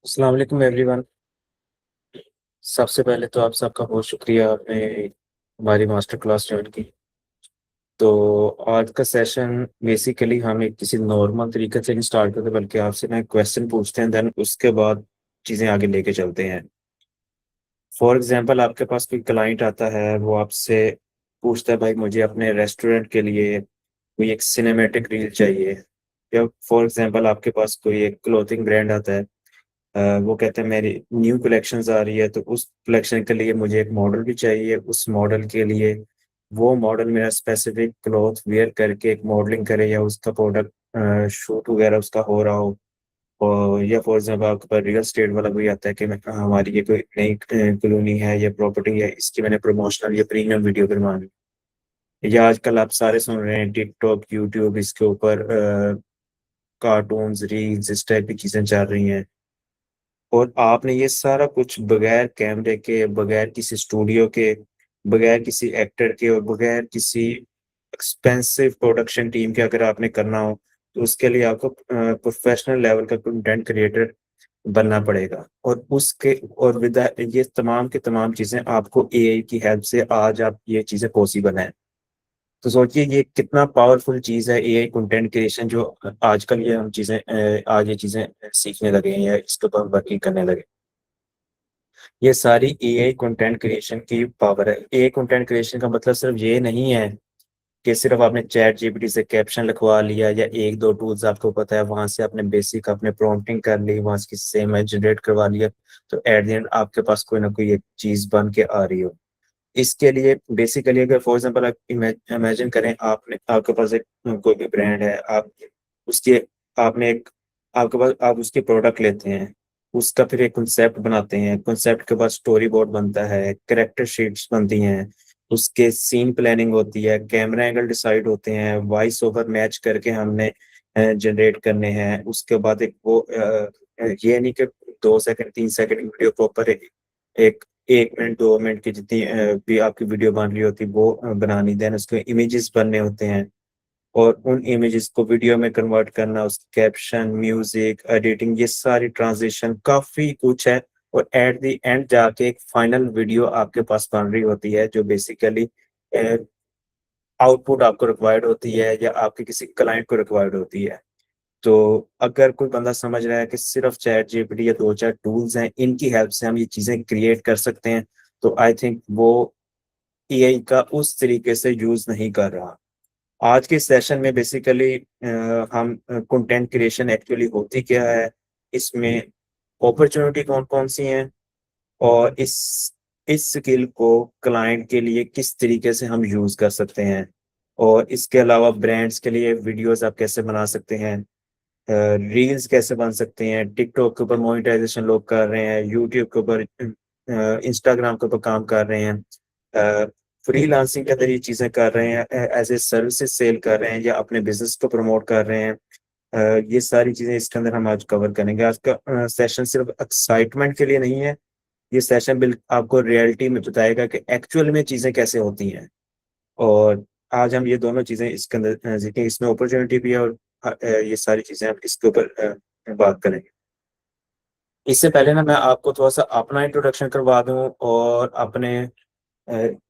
अस्सलाम वालेकुम एवरीवन। सबसे पहले तो आप सबका बहुत शुक्रिया आपने हमारी मास्टर क्लास ज्वाइन की। तो आज का सेशन बेसिकली हम एक किसी नॉर्मल तरीके से नहीं स्टार्ट करते, बल्कि आपसे ना क्वेश्चन पूछते हैं, देन उसके बाद चीज़ें आगे लेके चलते हैं। फॉर एग्जांपल, आपके पास कोई क्लाइंट आता है, वो आपसे पूछता है भाई मुझे अपने रेस्टोरेंट के लिए कोई एक सिनेमैटिक रील चाहिए। या फॉर एग्जांपल आपके पास कोई एक क्लोथिंग ब्रांड आता है, वो कहते हैं मेरी न्यू कलेक्शंस आ रही है, तो उस कलेक्शन के लिए मुझे एक मॉडल भी चाहिए। उस मॉडल के लिए वो मॉडल मेरा स्पेसिफिक क्लॉथ वेयर करके एक मॉडलिंग करे, या उसका प्रोडक्ट शूट वगैरह उसका हो रहा हो। और या फॉर एग्जाम्पल आपके पास रियल स्टेट वाला कोई आता है कि हमारी ये कोई नई कॉलोनी है या प्रॉपर्टी है, इसकी मैंने प्रमोशनल या प्रीमियम वीडियो बनवानी। या आजकल आप सारे सुन रहे हैं टिकटॉक यूट्यूब, इसके ऊपर कार्टून्स रील्स इस टाइप की चीजें चल रही हैं। और आपने ये सारा कुछ बगैर कैमरे के, बगैर किसी स्टूडियो के, बगैर किसी एक्टर के और बगैर किसी एक्सपेंसिव प्रोडक्शन टीम के अगर आपने करना हो, तो उसके लिए आपको प्रोफेशनल लेवल का कंटेंट क्रिएटर बनना पड़ेगा। और उसके और विद ये तमाम के तमाम चीजें आपको एआई की हेल्प से आज आप ये चीजें पॉसिबल हैं। तो सोचिए ये कितना पावरफुल चीज है एआई कंटेंट क्रिएशन, जो आजकल ये हम चीजें आज ये चीजें सीखने लगे हैं या इसके ऊपर वर्किंग करने लगे। ये सारी एआई कंटेंट क्रिएशन की पावर है। एआई कंटेंट क्रिएशन का मतलब सिर्फ ये नहीं है कि सिर्फ आपने चैट जीपीटी से कैप्शन लिखवा लिया, या एक दो टूल्स आपको पता है वहां से आपने बेसिक आपने प्रॉम्प्टिंग कर ली, वहां से किसी से इमेज जनरेट करवा लिया, तो एट द एंड आपके पास कोई ना कोई एक चीज बन के आ रही हो। इसके लिए बेसिकली अगर फॉर एग्जांपल आप इमेजिन करें, आपने आपके पास एक कोई भी ब्रांड है, आप उसके आपने एक आपके पास आप उसके प्रोडक्ट लेते हैं, उसका फिर एक कंसेप्ट बनाते हैं, कंसेप्ट के बाद स्टोरी बोर्ड बनता है, कैरेक्टर शीट्स बनती हैं, उसके सीन प्लानिंग होती है, कैमरा एंगल डिसाइड होते हैं, वॉइस ओवर मैच करके हमने जनरेट करने हैं। उसके बाद एक वो ये नहीं कि 2 सेकंड 3 सेकंड की वीडियो प्रॉपर एक 1 मिनट 2 मिनट की जितनी भी आपकी वीडियो बन रही होती वो बनानी, देन उसके इमेजेस बनने होते हैं, और उन इमेजेस को वीडियो में कन्वर्ट करना, उस कैप्शन म्यूजिक एडिटिंग ये सारी ट्रांजिशन काफी कुछ है। और एट द एंड जाके एक फाइनल वीडियो आपके पास बन रही होती है, जो बेसिकली आउटपुट आपको रिक्वायर्ड होती है या आपके किसी क्लाइंट को रिक्वायर्ड होती है। तो अगर कोई बंदा समझ रहा है कि सिर्फ चैट जीपीटी या दो चार टूल्स हैं, इनकी हेल्प से हम ये चीजें क्रिएट कर सकते हैं, तो आई थिंक वो एआई का उस तरीके से यूज नहीं कर रहा। आज के सेशन में बेसिकली हम कंटेंट क्रिएशन एक्चुअली होती क्या है, इसमें अपॉर्चुनिटी कौन कौन सी हैं, और इस स्किल को क्लाइंट के लिए किस तरीके से हम यूज कर सकते हैं, और इसके अलावा ब्रांड्स के लिए वीडियोस आप कैसे बना सकते हैं, रील्स कैसे बन सकते हैं, टिकटॉक के ऊपर मोनेटाइजेशन लोग कर रहे हैं, यूट्यूब के ऊपर इंस्टाग्राम के ऊपर काम कर रहे हैं, फ्रीलांसिंग के अंदर ये चीजें कर रहे हैं, एज ए सर्विसेज सेल कर रहे हैं या अपने बिजनेस को प्रमोट कर रहे हैं। ये सारी चीजें इसके अंदर हम आज कवर करेंगे। आज का सेशन सिर्फ एक्साइटमेंट के लिए नहीं है, ये सेशन बिल आपको रियलिटी में बताएगा कि एक्चुअल में चीजें कैसे होती हैं। और आज हम ये दोनों चीजें इसके अंदर सीखेंगे, इसमें अपॉर्चुनिटी भी है, और ये सारी चीजें हम इसके ऊपर बात करेंगे। इससे पहले ना मैं आपको थोड़ा सा अपना इंट्रोडक्शन करवा दूं, और अपने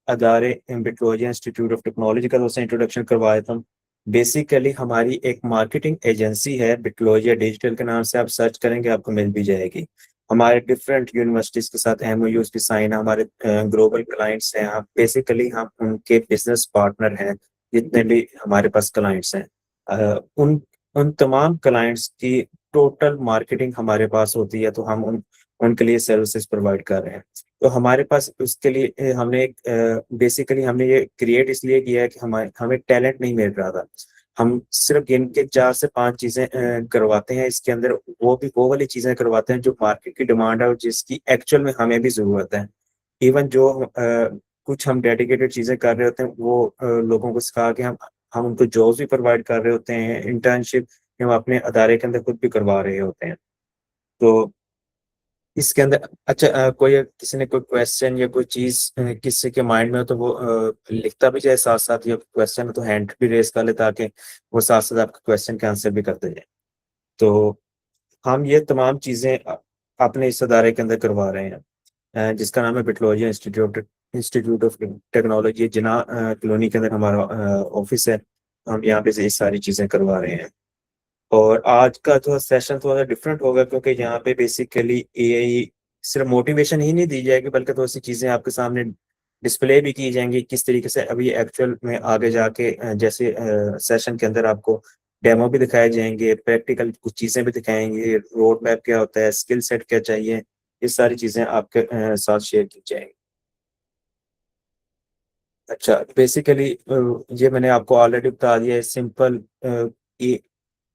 अदारे बिट्रोजिया इंस्टीट्यूट ऑफ टेक्नोलॉजी का थोड़ा सा इंट्रोडक्शन करवा देता हूँ। बेसिकली हमारी एक मार्केटिंग एजेंसी है बिट्रोजिया डिजिटल के नाम से, आप सर्च करेंगे आपको मिल भी जाएगी। हमारे डिफरेंट यूनिवर्सिटीज के साथ एमओयूज भी साइन है, हमारे ग्लोबल क्लाइंट्स हैं, हम बेसिकली हम उनके बिजनेस पार्टनर हैं। जितने भी हमारे पास क्लाइंट्स हैं, उन उन तमाम क्लाइंट्स की टोटल मार्केटिंग हमारे पास होती है, तो हम उनके लिए सर्विसेज प्रोवाइड कर रहे हैं। तो हमारे पास उसके लिए हमने एक बेसिकली हमने ये क्रिएट इसलिए किया है कि हमारे हमें टैलेंट नहीं मिल रहा था। हम सिर्फ गिन के 4 से 5 चीजें करवाते हैं इसके अंदर, वो भी वो वाली चीजें करवाते हैं जो मार्केट की डिमांड है और जिसकी एक्चुअल में हमें भी जरूरत है। इवन जो कुछ हम डेडिकेटेड चीजें कर रहे होते हैं, वो लोगों को सिखा के हम उनको जॉब्स भी प्रोवाइड कर रहे होते हैं, इंटर्नशिप हम अपने अदारे के अंदर खुद भी करवा रहे होते हैं। तो इसके अंदर अच्छा, कोई किसी ने कोई क्वेश्चन या कोई चीज किसी के माइंड में हो, तो वो लिखता भी जाए साथ साथ, या क्वेश्चन हो तो हैंड भी रेस कर ले, ताकि वो साथ साथ आपके क्वेश्चन के आंसर भी करते जाए। तो हम ये तमाम चीजें अपने इस अदारे के अंदर करवा रहे हैं, जिसका नाम है बिटलॉजिया institute of technology. Jinnah colony के अंदर हमारा ऑफिस है। हम यहाँ पे ये सारी चीज़ें करवा रहे हैं। और आज का जो सेशन थोड़ा डिफरेंट होगा, क्योंकि यहाँ पे बेसिकली एआई सिर्फ मोटिवेशन ही नहीं दी जाएगी, बल्कि थोड़ी सी चीज़ें आपके सामने डिस्प्ले भी की जाएंगी किस तरीके से अभी एक्चुअल में आगे जाके जैसे सेशन के अंदर आपको डेमो भी दिखाए जाएंगे, प्रैक्टिकल कुछ चीज़ें भी दिखाएंगे, रोड मैप क्या होता है, स्किल सेट क्या चाहिए, ये सारी चीज़ें आपके साथ शेयर की जाएंगी। अच्छा, बेसिकली ये मैंने आपको ऑलरेडी बता दिया है। सिंपल ये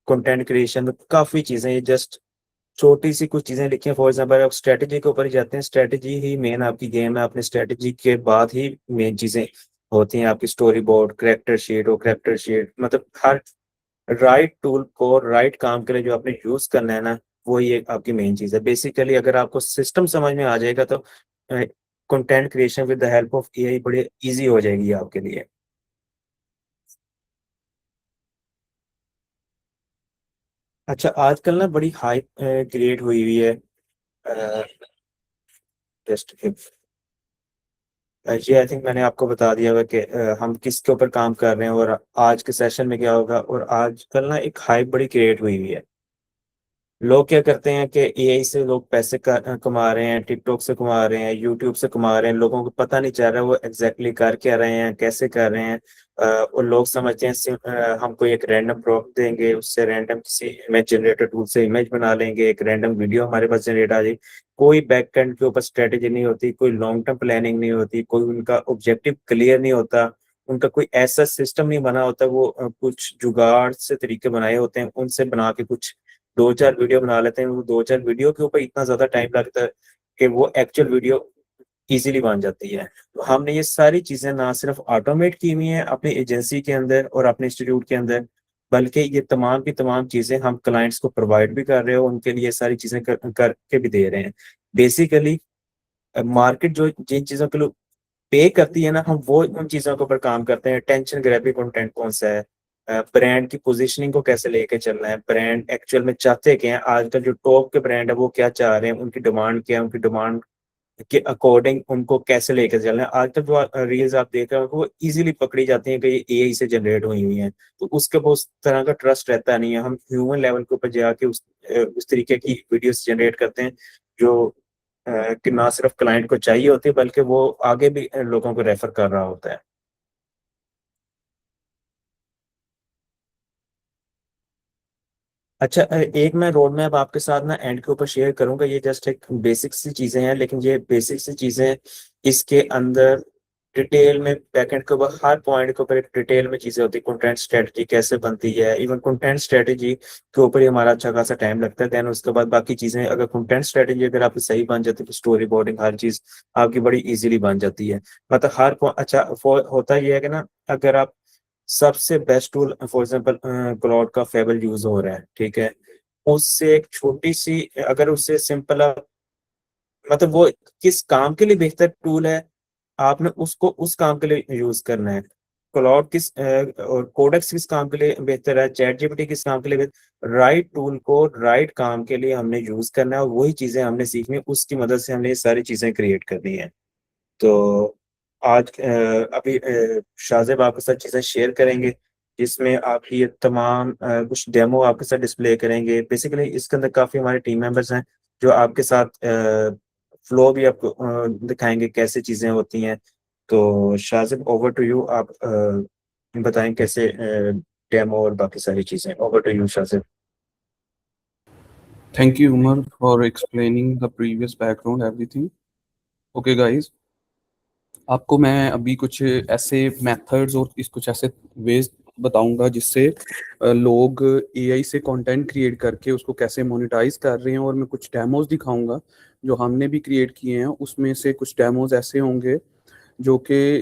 कंटेंट क्रिएशन में काफ़ी चीज़ें, ये जस्ट छोटी सी कुछ चीजें लिखी हैं। फॉर एग्जाम्पल आप स्ट्रेटजी के ऊपर ही जाते हैं, स्ट्रेटजी ही मेन आपकी गेम है। अपने स्ट्रेटजी के बाद ही मेन चीजें होती हैं आपकी स्टोरी बोर्ड, करेक्टर शीट और करेक्टर शीट, मतलब हर राइट टूल को राइट काम के लिए जो आपने यूज करना है ना, वो ये आपकी मेन चीज है। बेसिकली अगर आपको सिस्टम समझ में आ जाएगा तो content creation with the help of AI बड़े इजी हो जाएगी आपके लिए। अच्छा, आजकल ना बड़ी हाइप क्रिएट हुई हुई है। जस्ट जी, आई थिंक मैंने आपको बता दिया होगा कि हम किसके ऊपर काम कर रहे हैं और आज के सेशन में क्या होगा। और आजकल ना एक हाइप बड़ी क्रिएट हुई हुई है। लोग क्या करते हैं कि एआई से लोग पैसे कमा रहे हैं, टिकटॉक से कमा रहे हैं, यूट्यूब से कमा रहे हैं। लोगों को पता नहीं चल रहा वो एग्जैक्टली कर क्या रहे हैं, कैसे कर रहे हैं। और लोग समझते हैं हमको एक रैंडम प्रॉम्प्ट देंगे, उससे रैंडम किसी इमेज जनरेटर टूल से इमेज बना लेंगे, एक रैंडम वीडियो हमारे पास जनरेट आ जाएगी। कोई बैक एंड के ऊपर स्ट्रेटेजी नहीं होती, कोई लॉन्ग टर्म प्लानिंग नहीं होती, कोई उनका ऑब्जेक्टिव क्लियर नहीं होता, उनका कोई ऐसा सिस्टम नहीं बना होता। वो कुछ जुगाड़ से तरीके बनाए होते हैं, उनसे बना के कुछ दो चार वीडियो बना लेते हैं। वो दो चार वीडियो के ऊपर इतना ज्यादा टाइम लगता है कि वो एक्चुअल वीडियो इजीली बन जाती है। तो हमने ये सारी चीजें ना सिर्फ ऑटोमेट की हुई हैं अपनी एजेंसी के अंदर और अपने इंस्टीट्यूट के अंदर, बल्कि ये तमाम की तमाम चीजें हम क्लाइंट्स को प्रोवाइड भी कर रहे हो, उनके लिए सारी चीजें करके भी दे रहे हैं। बेसिकली मार्केट जो जिन चीजों के लिए पे करती है ना, हम वो उन चीजों के ऊपर काम करते हैं। टेंशन ग्रैबिंग कंटेंट कौन सा है, ब्रांड की पोजीशनिंग को कैसे लेके चलना है, ब्रांड एक्चुअल में चाहते क्या है, आजकल जो टॉप के ब्रांड है वो क्या चाह रहे हैं, उनकी डिमांड क्या है, उनकी डिमांड के अकॉर्डिंग उनको कैसे लेके चलना है। आजकल जो रील्स आप देख रहे हो वो इजीली पकड़ी जाती हैं कि ये एआई से जनरेट हुई हुई हैं, तो उसके ऊपर उस तरह का ट्रस्ट रहता नहीं है। हम ह्यूमन लेवल के ऊपर जाके उस तरीके की वीडियोस जनरेट करते हैं जो कि ना सिर्फ क्लाइंट को चाहिए होती है, बल्कि वो आगे भी लोगों को रेफर कर रहा होता है। अच्छा, एक मैं रोड मैप आपके साथ ना एंड के ऊपर शेयर करूंगा। ये जस्ट एक बेसिक सी चीजें हैं, लेकिन ये बेसिक सी चीजें इसके अंदर डिटेल में बैकएंड के ऊपर हर पॉइंट के ऊपर एक डिटेल में चीजें होती है। कंटेंट स्ट्रेटजी कैसे बनती है, इवन कंटेंट स्ट्रेटजी के ऊपर ही हमारा अच्छा खासा टाइम लगता है। देन उसके बाद बाकी चीजें, अगर कंटेंट स्ट्रेटजी अगर आपकी सही बन जाती है तो स्टोरी बोर्डिंग हर चीज आपकी बड़ी इजीली बन जाती है। मतलब अच्छा होता यह है कि ना, अगर आप सबसे best tool for example cloud का फेबल यूज हो रहा है, ठीक है, उससे एक छोटी सी अगर उससे सिंपल मतलब वो किस काम के लिए बेहतर टूल है, आपने उसको उस काम के लिए यूज करना है। क्लाउड किस और कोडेक्स किस काम के लिए बेहतर है, चैट जीपीटी किस काम के लिए बेहतर, राइट टूल को राइट काम के लिए हमने यूज करना है और वही चीजें हमने सीखनी है, उसकी मदद से हमने ये सारी चीजें क्रिएट करनी है। तो आज अभी शाहजेब आपके साथ चीज़ें शेयर करेंगे, जिसमें आप ये तमाम कुछ डेमो आपके साथ डिस्प्ले करेंगे। बेसिकली इसके अंदर काफ़ी हमारे टीम मेंबर्स हैं जो आपके साथ फ्लो भी आपको दिखाएंगे कैसे चीज़ें होती हैं। तो शाहजेब, ओवर टू यू। आप बताएं कैसे डेमो और बाकी सारी चीज़ें। Over to you Shahzeb. Thank you, Umar, for explaining the previous background, everything. Okay, guys, आपको मैं अभी कुछ ऐसे मेथड्स और इस कुछ ऐसे वेज बताऊंगा जिससे लोग एआई से कंटेंट क्रिएट करके उसको कैसे मोनेटाइज कर रहे हैं, और मैं कुछ डेमोज दिखाऊंगा जो हमने भी क्रिएट किए हैं। उसमें से कुछ डेमोज ऐसे होंगे जो कि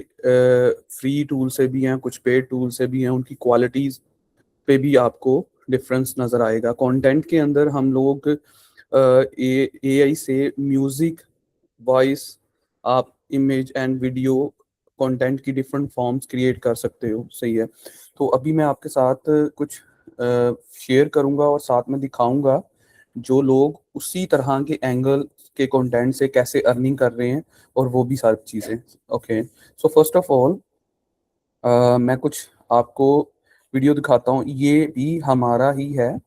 फ्री टूल से भी हैं, कुछ पेड टूल से भी हैं। उनकी क्वालिटीज़ पे भी आपको डिफरेंस नज़र आएगा। कंटेंट के अंदर हम लोग एआई से म्यूज़िक, वॉइस, आप इमेज एंड वीडियो कंटेंट की डिफरेंट फॉर्म्स क्रिएट कर सकते हो। सही है। तो अभी मैं आपके साथ कुछ शेयर करूंगा और साथ में दिखाऊंगा जो लोग उसी तरह के एंगल के कंटेंट से कैसे अर्निंग कर रहे हैं, और वो भी सारी चीज़ें। Okay, so first of all मैं कुछ आपको वीडियो दिखाता हूँ। ये भी हमारा ही है,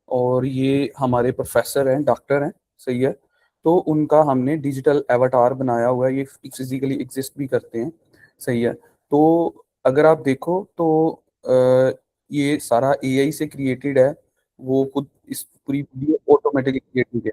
और ये हमारे प्रोफेसर हैं, डॉक्टर हैं, सही है। तो उनका हमने डिजिटल एवाटार बनाया हुआ है, ये फिजिकली एग्जिस्ट भी करते हैं, सही है। तो अगर आप देखो तो ये सारा एआई से क्रिएटेड है, वो खुद इस पूरी वीडियो ऑटोमेटिकली क्रिएटेड है।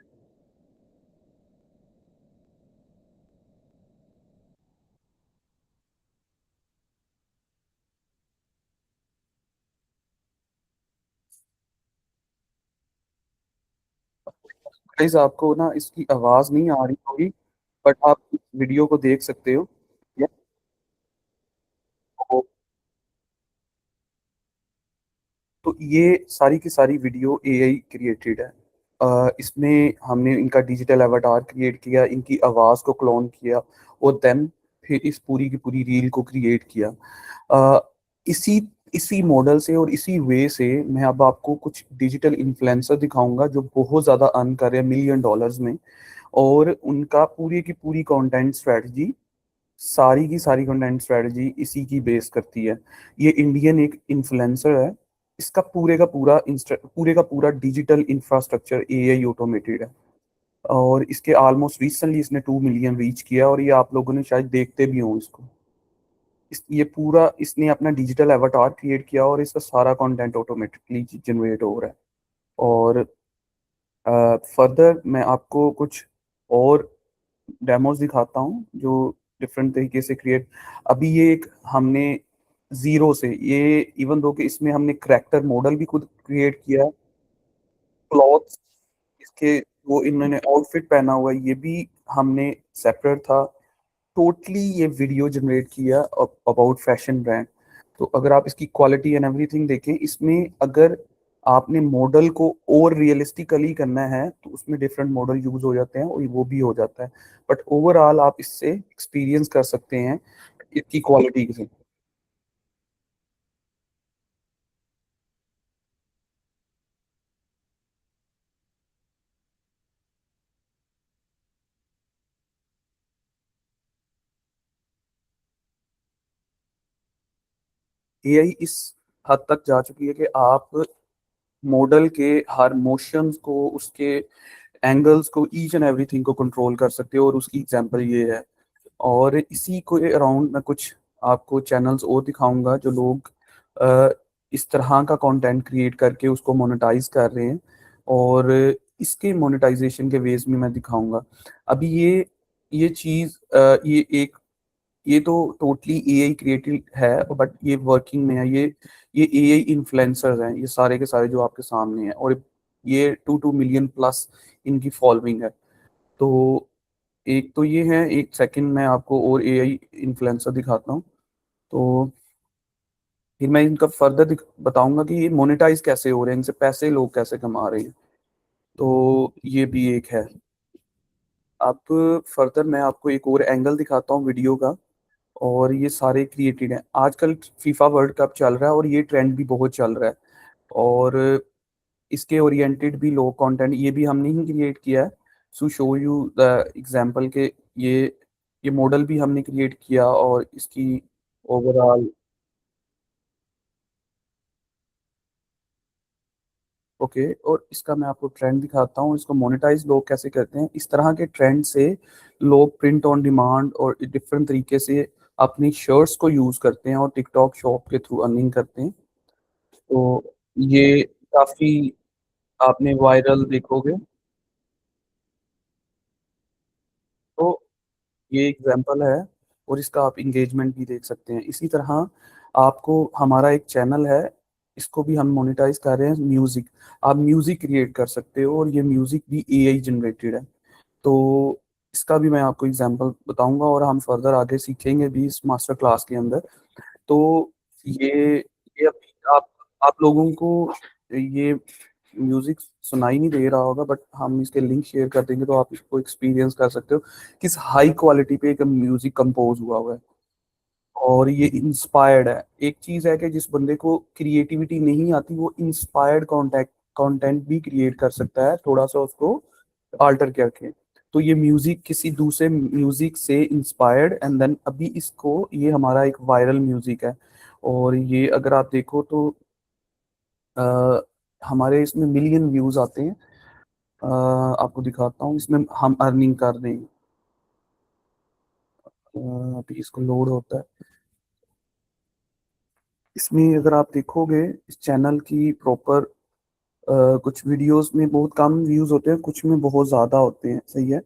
गाइस आपको ना इसकी आवाज नहीं आ रही होगी, बट आप इस वीडियो को देख सकते हो। या तो तो ये सारी की सारी वीडियो एआई क्रिएटेड है। इसमें हमने इनका डिजिटल एवाटार क्रिएट किया, इनकी आवाज को क्लोन किया, और देन फिर इस पूरी की पूरी रील को क्रिएट किया। अ, इसी इसी मॉडल से और इसी वे से मैं अब आपको कुछ डिजिटल इन्फ्लुएंसर दिखाऊंगा जो बहुत ज्यादा अर्न कर रहे हैं मिलियन डॉलर्स में, और उनका पूरी की पूरी कंटेंट स्ट्रेटजी, सारी की सारी कंटेंट स्ट्रेटजी इसी की बेस करती है। ये इंडियन एक इन्फ्लुएंसर है, इसका पूरे का पूरा डिजिटल इंफ्रास्ट्रक्चर एआई ऑटोमेटेड है, और इसके ऑलमोस्ट रिसेंटली इसने 2 मिलियन रीच किया, और ये आप लोगों ने शायद देखते भी हो इसको। ये पूरा इसने अपना डिजिटल एवाटार क्रिएट किया, और इसका सारा कंटेंट ऑटोमेटिकली जनरेट हो रहा है। और फर्दर मैं आपको कुछ और डेमोज दिखाता हूँ जो डिफरेंट तरीके से क्रिएट। अभी ये एक हमने जीरो से, ये इवन दो कि इसमें हमने करेक्टर मॉडल भी खुद क्रिएट किया, क्लॉथ्स इसके, वो इन्होंने आउटफिट पहना हुआ है, ये भी हमने सेपरेट था। टोटली ये वीडियो जनरेट किया अबाउट फैशन ब्रांड। तो अगर आप इसकी क्वालिटी एंड एवरीथिंग देखें, इसमें अगर आपने मॉडल को और रियलिस्टिकली करना है तो उसमें डिफरेंट मॉडल यूज हो जाते हैं, और वो भी हो जाता है, बट ओवरऑल आप इससे एक्सपीरियंस कर सकते हैं इसकी क्वालिटी से। एआई इस हद तक जा चुकी है कि आप मॉडल के हर मोशंस को, उसके एंगल्स को, ईच एंड एवरीथिंग को कंट्रोल कर सकते हो, और उसकी एग्जांपल ये है। और इसी को अराउंड मैं कुछ आपको चैनल्स और दिखाऊंगा जो लोग अ, इस तरह का कंटेंट क्रिएट करके उसको मोनेटाइज कर रहे हैं, और इसके मोनेटाइजेशन के वेज में मैं दिखाऊंगा। अभी ये चीज़ ये तो टोटली एआई क्रिएटेड है, बट ये वर्किंग में है। ये एआई इन्फ्लुएंसर्स हैं, ये सारे के सारे जो आपके सामने हैं, और ये 2 मिलियन प्लस इनकी फॉलोइंग है। तो एक तो ये है, एक सेकंड मैं आपको और एआई इन्फ्लुएंसर दिखाता हूँ। तो फिर मैं इनका फर्दर बताऊंगा कि ये मोनेटाइज कैसे हो रहे हैं, इनसे पैसे लोग कैसे कमा रहे हैं। तो ये भी एक है। अब फर्दर मैं आपको एक और एंगल दिखाता हूँ वीडियो का, और ये सारे क्रिएटेड हैं। आजकल फीफा वर्ल्ड कप चल रहा है, और ये ट्रेंड भी बहुत चल रहा है, और इसके ओरिएंटेड भी लोग कंटेंट ये भी हमने ही क्रिएट किया है। To show you the example के ये ये मॉडल भी हमने क्रिएट किया, और इसकी ओवरऑल। ओके, और इसका मैं आपको ट्रेंड दिखाता हूँ, इसको मोनेटाइज लोग कैसे करते हैं। इस तरह के ट्रेंड से लोग प्रिंट ऑन डिमांड और डिफरेंट तरीके से अपनी शर्ट्स को यूज करते हैं, और टिकटॉक शॉप के थ्रू अर्निंग करते हैं। तो ये काफी आपने वायरल देखोगे। तो ये एग्जांपल है, और इसका आप इंगेजमेंट भी देख सकते हैं। इसी तरह आपको हमारा एक चैनल है, इसको भी हम मोनेटाइज कर रहे हैं, म्यूजिक। आप म्यूजिक क्रिएट कर सकते हो, और ये म्यूजिक भी एआई जनरेटेड है। तो इसका भी मैं आपको एग्जांपल बताऊंगा, और हम फर्दर आगे सीखेंगे भी इस मास्टर क्लास के अंदर। तो ये आप लोगों को ये म्यूजिक सुनाई नहीं दे रहा होगा, बट हम इसके लिंक शेयर कर देंगे, तो आप इसको एक्सपीरियंस कर सकते हो किस हाई क्वालिटी पे एक म्यूजिक कंपोज हुआ हुआ है। और ये इंस्पायर्ड है। एक चीज है कि जिस बंदे को क्रिएटिविटी नहीं आती, वो इंस्पायर्ड कॉन्टेंट कंटेंट भी क्रिएट कर सकता है थोड़ा सा उसको आल्टर करके। तो ये म्यूजिक किसी दूसरे म्यूजिक से इंस्पायर्ड एंड देन अभी इसको ये हमारा एक वायरल म्यूजिक है। और ये अगर आप देखो तो अ, हमारे इसमें मिलियन व्यूज आते हैं। आपको दिखाता हूँ इसमें हम अर्निंग कर रहे हैं। अभी इसको लोड होता है। इसमें अगर आप देखोगे इस चैनल की प्रॉपर कुछ वीडियोस में बहुत कम व्यूज होते हैं, कुछ में बहुत ज़्यादा होते हैं, सही है।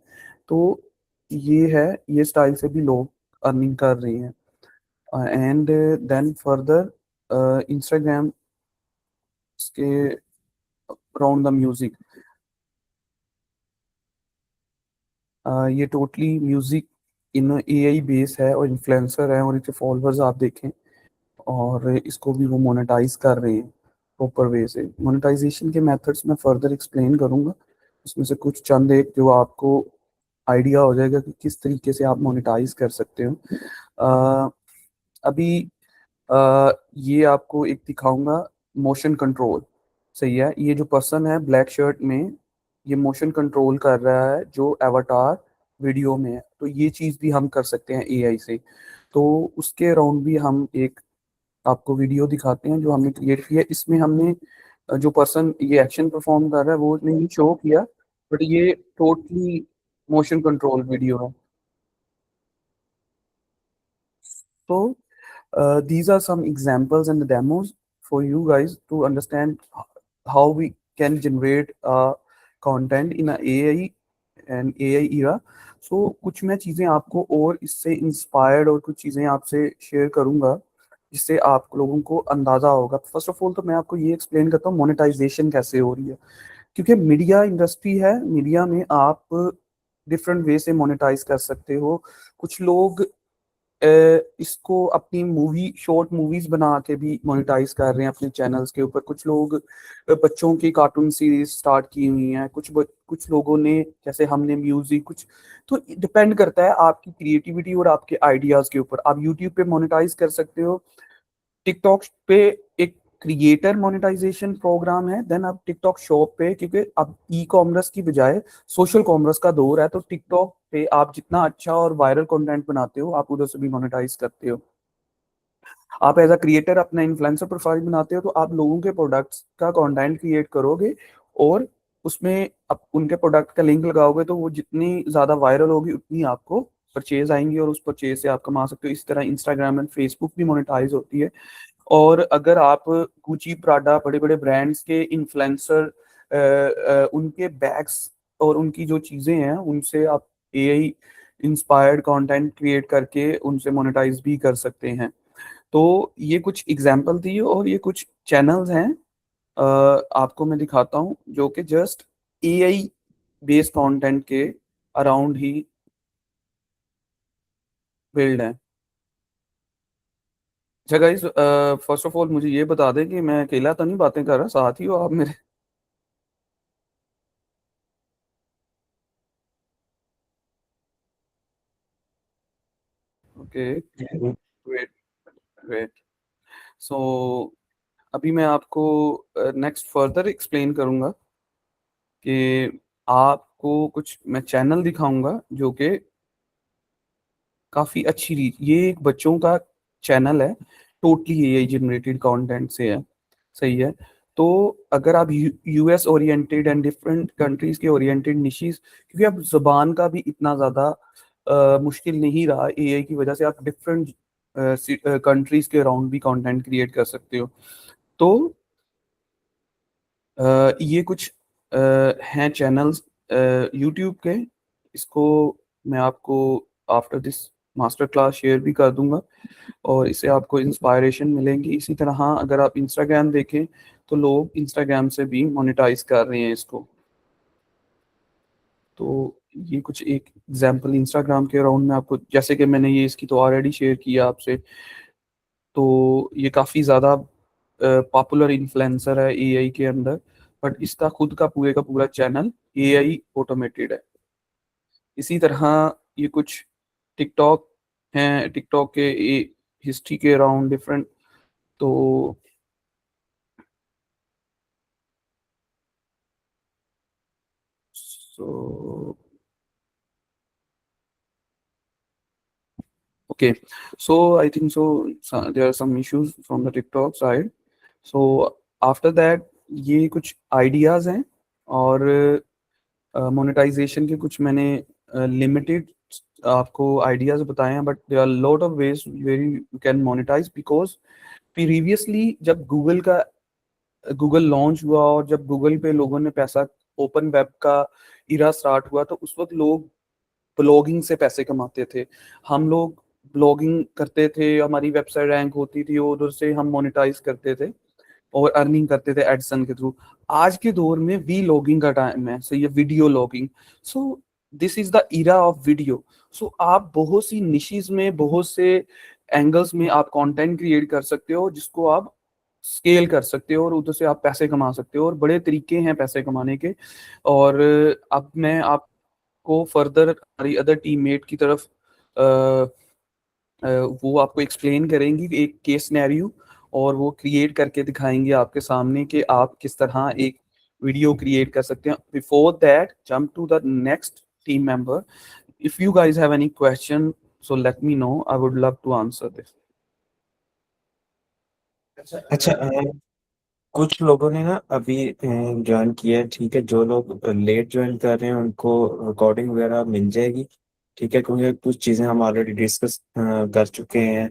तो ये है, ये स्टाइल से भी लोग अर्निंग कर रहे हैं। एंड देन फर्दर इंस्टाग्राम के अराउंड द म्यूजिक, ये totally music in AI base है और इन्फ्लुएंसर है, और इसके फॉलोअर्स आप देखें, और इसको भी वो मोनेटाइज कर रहे हैं प्रॉपर वे से। मोनेटाइजेशन के मेथड्स मैं फर्दर एक्सप्लेन करूंगा, उसमें से कुछ चंद एक जो आपको आइडिया हो जाएगा कि किस तरीके से आप मोनेटाइज कर सकते हो। अ, अभी ये आपको एक दिखाऊंगा मोशन कंट्रोल, सही है। ये जो पर्सन है ब्लैक शर्ट में, ये मोशन कंट्रोल कर रहा है जो एवाटार वीडियो में है। तो ये चीज़ भी हम कर सकते हैं एआई से। तो उसके अराउंड भी हम एक आपको वीडियो दिखाते हैं जो हमने क्रिएट किया है। इसमें हमने जो पर्सन ये एक्शन परफॉर्म कर रहा है वो नहीं शो किया, बट ये टोटली मोशन कंट्रोल वीडियो है। So, these are some examples and the demos for you guys to understand how we can generate content in a AI and AI era. So, कुछ मैं चीज़ें आपको और इससे inspired और कुछ चीज़ें आपसे शेयर करूंगा जिससे आप लोगों को अंदाज़ा होगा। फर्स्ट ऑफ ऑल तो मैं आपको ये एक्सप्लेन करता हूँ मोनेटाइजेशन कैसे हो रही है। क्योंकि मीडिया इंडस्ट्री है, मीडिया में आप डिफरेंट वे से मोनेटाइज कर सकते हो। कुछ लोग इसको अपनी मूवी शॉर्ट मूवीज बना के भी मोनेटाइज कर रहे हैं अपने चैनल्स के ऊपर। कुछ लोग बच्चों की कार्टून सीरीज स्टार्ट की हुई हैं, कुछ लोगों ने, जैसे हमने म्यूजिक कुछ। तो डिपेंड करता है आपकी क्रिएटिविटी और आपके आइडियाज के ऊपर। आप यूट्यूब पे मोनेटाइज कर सकते हो, टिकटॉक पे एक क्रिएटर मोनेटाइजेशन प्रोग्राम है, देन आप टिकटॉक शॉप पे, क्योंकि अब ई कॉमर्स की बजाय सोशल कॉमर्स का दौर है, तो टिकटॉक पे आप जितना अच्छा और वायरल कंटेंट बनाते हो आप उधर से भी मोनेटाइज करते हो। आप एज अ क्रिएटर अपना इन्फ्लुएंसर प्रोफाइल बनाते हो तो आप लोगों के प्रोडक्ट्स का कंटेंट क्रिएट करोगे और उसमें आप उनके प्रोडक्ट का लिंक लगाओगे, तो वो जितनी ज्यादा वायरल होगी उतनी आपको परचेज आएंगी और उस परचेज से आप कमा सकते हो। इस तरह इंस्टाग्राम एंड फेसबुक भी मोनेटाइज होती है। और अगर आप गुची प्राडा बड़े बड़े ब्रांड्स के इन्फ्लुएंसर उनके बैग्स और उनकी जो चीज़ें हैं उनसे आप एआई इंस्पायर्ड कंटेंट क्रिएट करके उनसे मोनेटाइज भी कर सकते हैं। तो ये कुछ एग्जांपल थी और ये कुछ चैनल्स हैं आपको मैं दिखाता हूँ जो कि जस्ट एआई बेस्ड कंटेंट के अराउंड ही बिल्ड है। अच्छा गाइस, फर्स्ट ऑफ ऑल मुझे ये बता दें कि मैं अकेला तो नहीं बातें कर रहा, साथ ही हो आप मेरे? Okay, wait wait. सो अभी मैं आपको नेक्स्ट फर्दर एक्सप्लेन करूंगा कि आपको कुछ मैं चैनल दिखाऊंगा जो कि काफ़ी अच्छी रीच। ये एक बच्चों का चैनल है, टोटली एआई जनरेटेड कंटेंट से है, सही है। तो अगर आप US oriented and different countries के ओरिएंटेड निशीज, क्योंकि अब जबान का भी इतना ज़्यादा मुश्किल नहीं रहा एआई की वजह से, आप डिफरेंट कंट्रीज के अराउंड भी कंटेंट क्रिएट कर सकते हो। तो ये कुछ हैं चैनल्स यूट्यूब के। इसको मैं आपको after this master class share भी कर दूंगा और इससे आपको इंस्पायरेशन मिलेंगी। इसी तरह हाँ, अगर आप इंस्टाग्राम देखें तो लोग इंस्टाग्राम से भी मोनेटाइज कर रहे हैं इसको। तो ये कुछ एक एग्जांपल इंस्टाग्राम के अराउंड में आपको, जैसे कि मैंने ये इसकी तो ऑलरेडी शेयर किया आपसे। तो ये काफ़ी ज़्यादा पॉपुलर इन्फ्लुएंसर है एआई के अंदर, बट इसका खुद का पूरे का पूरा चैनल एआई ऑटोमेटेड है। इसी तरह ये कुछ टिकटॉक हैं, टिकटॉक के हिस्ट्री के अराउंड डिफरेंट। तो So okay, so I think so there are some issues from the TikTok side. So after that ये कुछ आइडियाज हैं और मोनेटाइजेशन के कुछ मैंने लिमिटेड आपको आइडियाज बताए हैं, but there are lot of ways very you can monetize, because previously जब गूगल लॉन्च हुआ और जब गूगल पे लोगों ने पैसा, ओपन वेब का इरा स्टार्ट हुआ, तो उस वक्त लोग ब्लॉगिंग से पैसे कमाते थे। हम लोग ब्लॉगिंग करते थे, हमारी वेबसाइट रैंक होती थी, उधर से हम मोनेटाइज करते थे और अर्निंग करते थे एडसन के थ्रू। आज के दौर में वी लॉगिंग का टाइम है, सो ये video logging, so this is the era of video. So आप बहुत सी निशीज में, बहुत से एंगल्स में आप कंटेंट क्रिएट कर सकते हो, जिसको आप स्केल कर सकते हो और उधर से आप पैसे कमा सकते हो, और बड़े तरीके हैं पैसे कमाने के। और अब मैं आपको फर्दर हमारी अदर टीममेट की तरफ वो आपको एक्सप्लेन करेंगी एक केस सिनेरियो, और वो क्रिएट करके दिखाएंगे आपके सामने कि आप किस तरह एक वीडियो क्रिएट कर सकते हैं। Before that jump to the next team member. If you guys have any question, so let me know, I would love to answer this. अच्छा, कुछ लोगों ने ना अभी ज्वाइन किया है, ठीक है। जो लोग लेट ज्वाइन कर रहे हैं उनको रिकॉर्डिंग वगैरह मिल जाएगी, ठीक है, क्योंकि कुछ चीज़ें हम ऑलरेडी डिस्कस कर चुके हैं।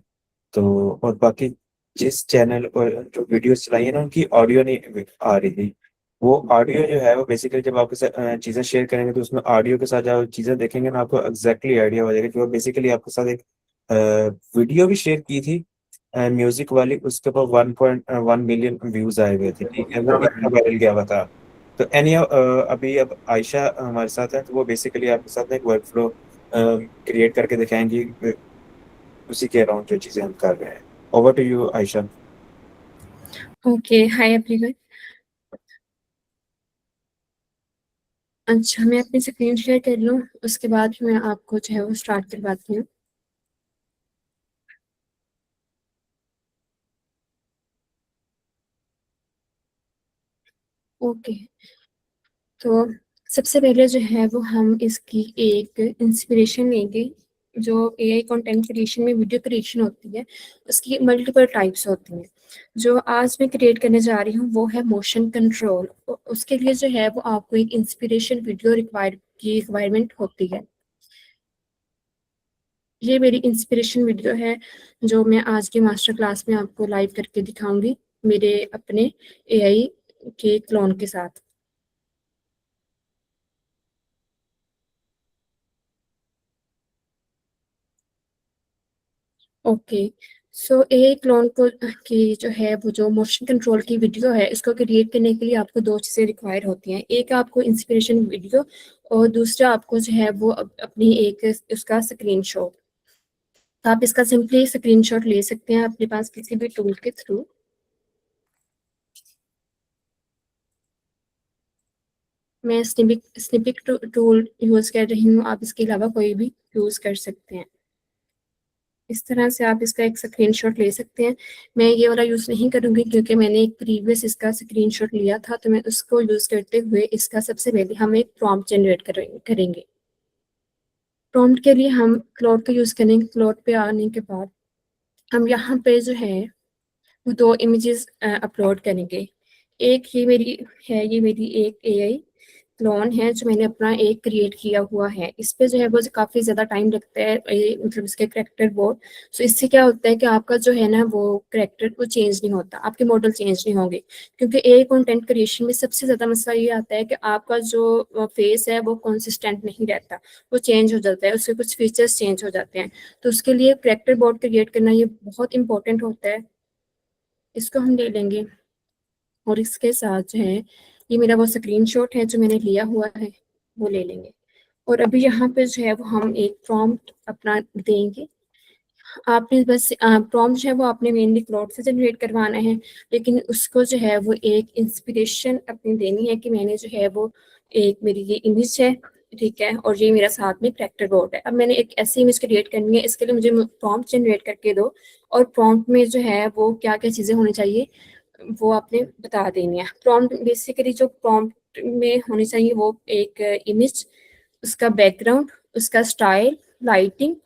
तो और बाकी जिस चैनल और जो वीडियोस चलाई है ना, उनकी ऑडियो नहीं आ रही थी। वो ऑडियो जो है वो बेसिकली जब आपके साथ चीज़ें शेयर करेंगे तो उसमें ऑडियो के साथ जब चीज़ें देखेंगे ना, आपको एग्जैक्टली आइडिया हो जाएगा कि वो बेसिकली आपके साथ एक वीडियो भी शेयर की थी म्यूजिक वाली। उसके ऊपर 1.1 मिलियन व्यूज आए हुए थे, ठीक है, वो इतना वायरल गया हुआ था। तो एनी अभी अब आयशा हमारे साथ है, तो वो बेसिकली आपके साथ एक वर्क फ्लो क्रिएट करके दिखाएंगी उसी के अराउंड जो चीजें हम कर रहे हैं। Over to you Ayesha. Okay, hi everyone. अच्छा, मैं अपनी स्क्रीन शेयर कर लूँ, उसके बाद फिर मैं आपको जो है वो स्टार्ट करवाती हूँ। ओके, तो सबसे पहले जो है वो हम इसकी एक इंस्पिरेशन लेंगे। जो एआई कंटेंट क्रिएशन में वीडियो क्रिएशन होती है, उसकी मल्टीपल टाइप्स होती हैं। जो आज मैं क्रिएट करने जा रही हूँ वो है मोशन कंट्रोल। उसके लिए जो है वो आपको एक इंस्पिरेशन वीडियो रिक्वायरमेंट होती है। ये मेरी इंस्पिरेशन वीडियो है जो मैं आज की मास्टर क्लास में आपको लाइव करके दिखाऊंगी मेरे अपने एआई के क्लोन के साथ। ओके, सो एआई क्लोन को की जो है वो जो मोशन कंट्रोल की वीडियो है, इसको क्रिएट करने के लिए आपको दो चीज़ें रिक्वायर होती हैं। एक आपको इंस्पिरेशन वीडियो और दूसरा आपको जो है वो अपनी एक उसका स्क्रीनशॉट। तो आप इसका सिंपली स्क्रीनशॉट ले सकते हैं अपने पास किसी भी टूल के थ्रू। मैं स्निपिक टूल यूज़ कर रही हूँ, आप इसके अलावा कोई भी यूज़ कर सकते हैं। इस तरह से आप इसका एक स्क्रीनशॉट ले सकते हैं। मैं ये वाला यूज़ नहीं करूँगी क्योंकि मैंने एक प्रीवियस इसका स्क्रीनशॉट लिया था, तो मैं उसको यूज़ करते हुए इसका सबसे पहले हम एक प्रॉम्प्ट जनरेट करेंगे। प्रॉम्प्ट के लिए हम क्लॉड का यूज़ करेंगे। क्लॉड पे आने के बाद हम यहाँ पे जो है वो दो इमेजेस अपलोड करेंगे। एक ये मेरी एक एआई क्लोन है जो मैंने अपना एक क्रिएट किया हुआ है। इस पे जो है वो काफ़ी ज़्यादा टाइम लगता है, मतलब इसके करैक्टर बोर्ड। सो इससे क्या होता है कि आपका जो है ना वो करैक्टर वो चेंज नहीं होता, आपके मॉडल चेंज नहीं होंगे। क्योंकि एआई कंटेंट क्रिएशन में सबसे ज़्यादा मसला ये आता है कि आपका जो फेस है वो कंसिस्टेंट नहीं रहता, वो चेंज हो जाता है, उसके कुछ फीचर्स चेंज हो जाते हैं। तो उसके लिए करैक्टर बोर्ड क्रिएट करना ये बहुत इंपॉर्टेंट होता है। इसको हम ले लेंगे और इसके साथ जो है ये मेरा वो स्क्रीनशॉट है जो मैंने लिया हुआ है, वो ले लेंगे। और अभी यहाँ पे जो है वो हम एक प्रॉम्प्ट अपना देंगे। आपने बस प्रॉम्प्ट जो है वो आपने मेनली क्लाउड से जनरेट करवाना है, लेकिन उसको जो है वो एक इंस्पिरेशन अपनी देनी है कि मैंने जो है वो एक मेरी ये इमेज है, ठीक है, और ये मेरा साथ में करैक्टर बोर्ड है। अब मैंने एक ऐसी इमेज क्रिएट करनी है, इसके लिए मुझे प्रॉम्प्ट जनरेट करके दो, और प्रॉम्प्ट में जो है वो क्या क्या चीज़ें होनी चाहिए वो आपने बता देनी है। प्रॉम्प्ट बेसिकली जो प्रॉम्प्ट प्रॉम्प्ट में होनी चाहिए वो एक इमेज, उसका बैकग्राउंड, उसका स्टाइल, लाइटिंग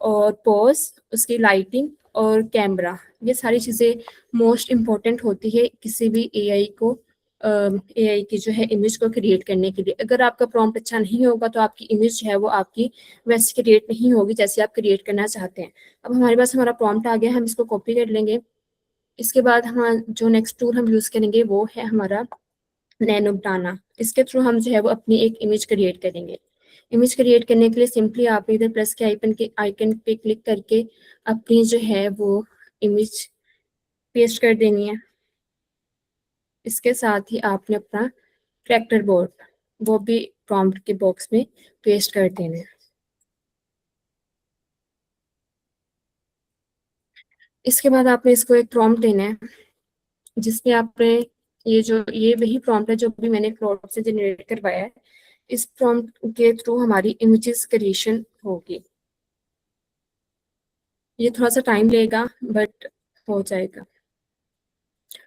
और पोज, उसकी लाइटिंग और कैमरा, ये सारी चीज़ें मोस्ट इम्पॉर्टेंट होती है किसी भी एआई को, एआई की जो है इमेज को क्रिएट करने के लिए। अगर आपका प्रॉम्प्ट अच्छा नहीं होगा तो आपकी इमेज जो है वो आपकी वैसे क्रिएट नहीं होगी जैसे आप क्रिएट करना चाहते हैं। अब हमारे पास हमारा प्रॉम्प्ट आ गया, हम इसको कॉपी कर लेंगे। इसके बाद हम जो नेक्स्ट टूल हम यूज़ करेंगे वो है हमारा नैनो बनाना। इसके थ्रू हम जो है वो अपनी एक इमेज क्रिएट करेंगे। इमेज क्रिएट करने के लिए सिंपली आप इधर प्लस के आइकन पे क्लिक करके अपनी जो है वो इमेज पेस्ट कर देनी है। इसके साथ ही आपने अपना कैरेक्टर बोर्ड वो भी प्रॉम्प्ट के बॉक्स में पेस्ट कर देना है। इसके बाद आपने इसको एक प्रॉम्प्ट देना है जिसमें आपने ये वही प्रॉम्प्ट है जो भी मैंने क्लाउड से जनरेट करवाया है। इस प्रॉम्प्ट के थ्रू हमारी इमेजेस क्रिएशन होगी। ये थोड़ा सा टाइम लेगा बट हो जाएगा।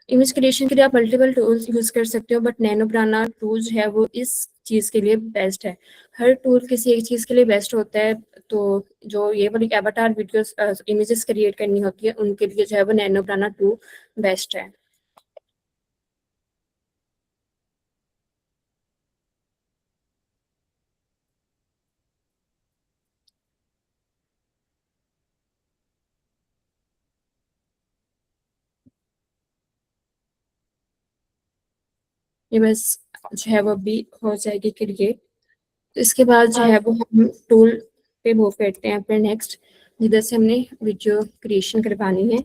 इमेज क्रिएशन के लिए आप मल्टीपल टूल्स यूज कर सकते हो बट नैनो बनाना टूल जो है वो इस चीज के लिए बेस्ट है। हर टूल किसी एक चीज के लिए बेस्ट होता है, तो जो ये वाली एवाटार वीडियोस इमेजेस क्रिएट करनी होती है उनके लिए जो है वो नैनो बनाना टूल बेस्ट है। ये बस जो है वो भी हो जाएगी क्रिएट। तो इसके बाद जो है वो हम टूल पे मूव करते हैं अपने नेक्स्ट, जिधर से हमने वीडियो क्रिएशन करवानी है।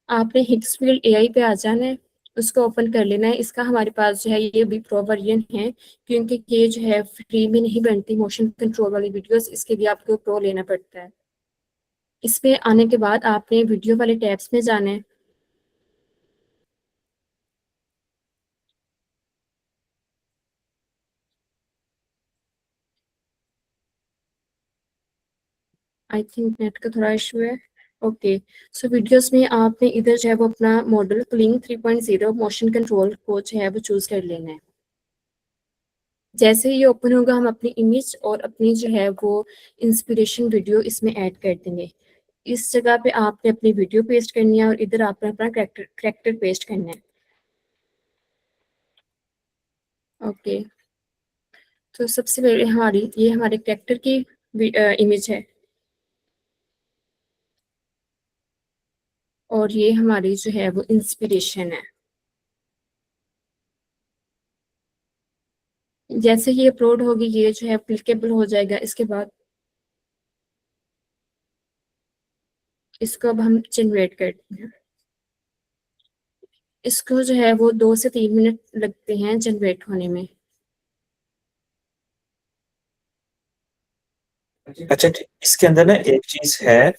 आपने हिक्सफील्ड एआई पे आ जाना है, उसको ओपन कर लेना है। इसका हमारे पास जो है ये भी प्रो वर्जन है क्योंकि ये जो है फ्री में नहीं बनती मोशन कंट्रोल वाली वीडियोस, इसके लिए आपको प्रो लेना पड़ता है। इसमें आने के बाद आपने वीडियो वाले टैब्स में जाना है। आई थिंक नेट का थोड़ा इशू है। ओके, सो वीडियोस में आपने इधर जो है वो अपना मॉडल क्लिंग 3.0 मोशन कंट्रोल को जो है वो चूज कर लेना है। जैसे ही ये ओपन होगा हम अपनी इमेज और अपनी जो है वो इंस्पिरेशन वीडियो इसमें ऐड कर देंगे। इस जगह पे आपने अपनी वीडियो पेस्ट करनी है और इधर आपने अपना करेक्टर पेस्ट करना है। ओके, तो सबसे पहले ये हमारे करेक्टर की इमेज है और ये हमारी जो है वो इंस्पिरेशन है। जैसे ही अपलोड होगी ये जो है क्लिकेबल हो जाएगा। इसके बाद इसको अब हम जनरेट करते हैं। इसको जो है वो 2 से 3 मिनट लगते हैं जनरेट होने में। अच्छा ठीक, इसके अंदर ना एक चीज है,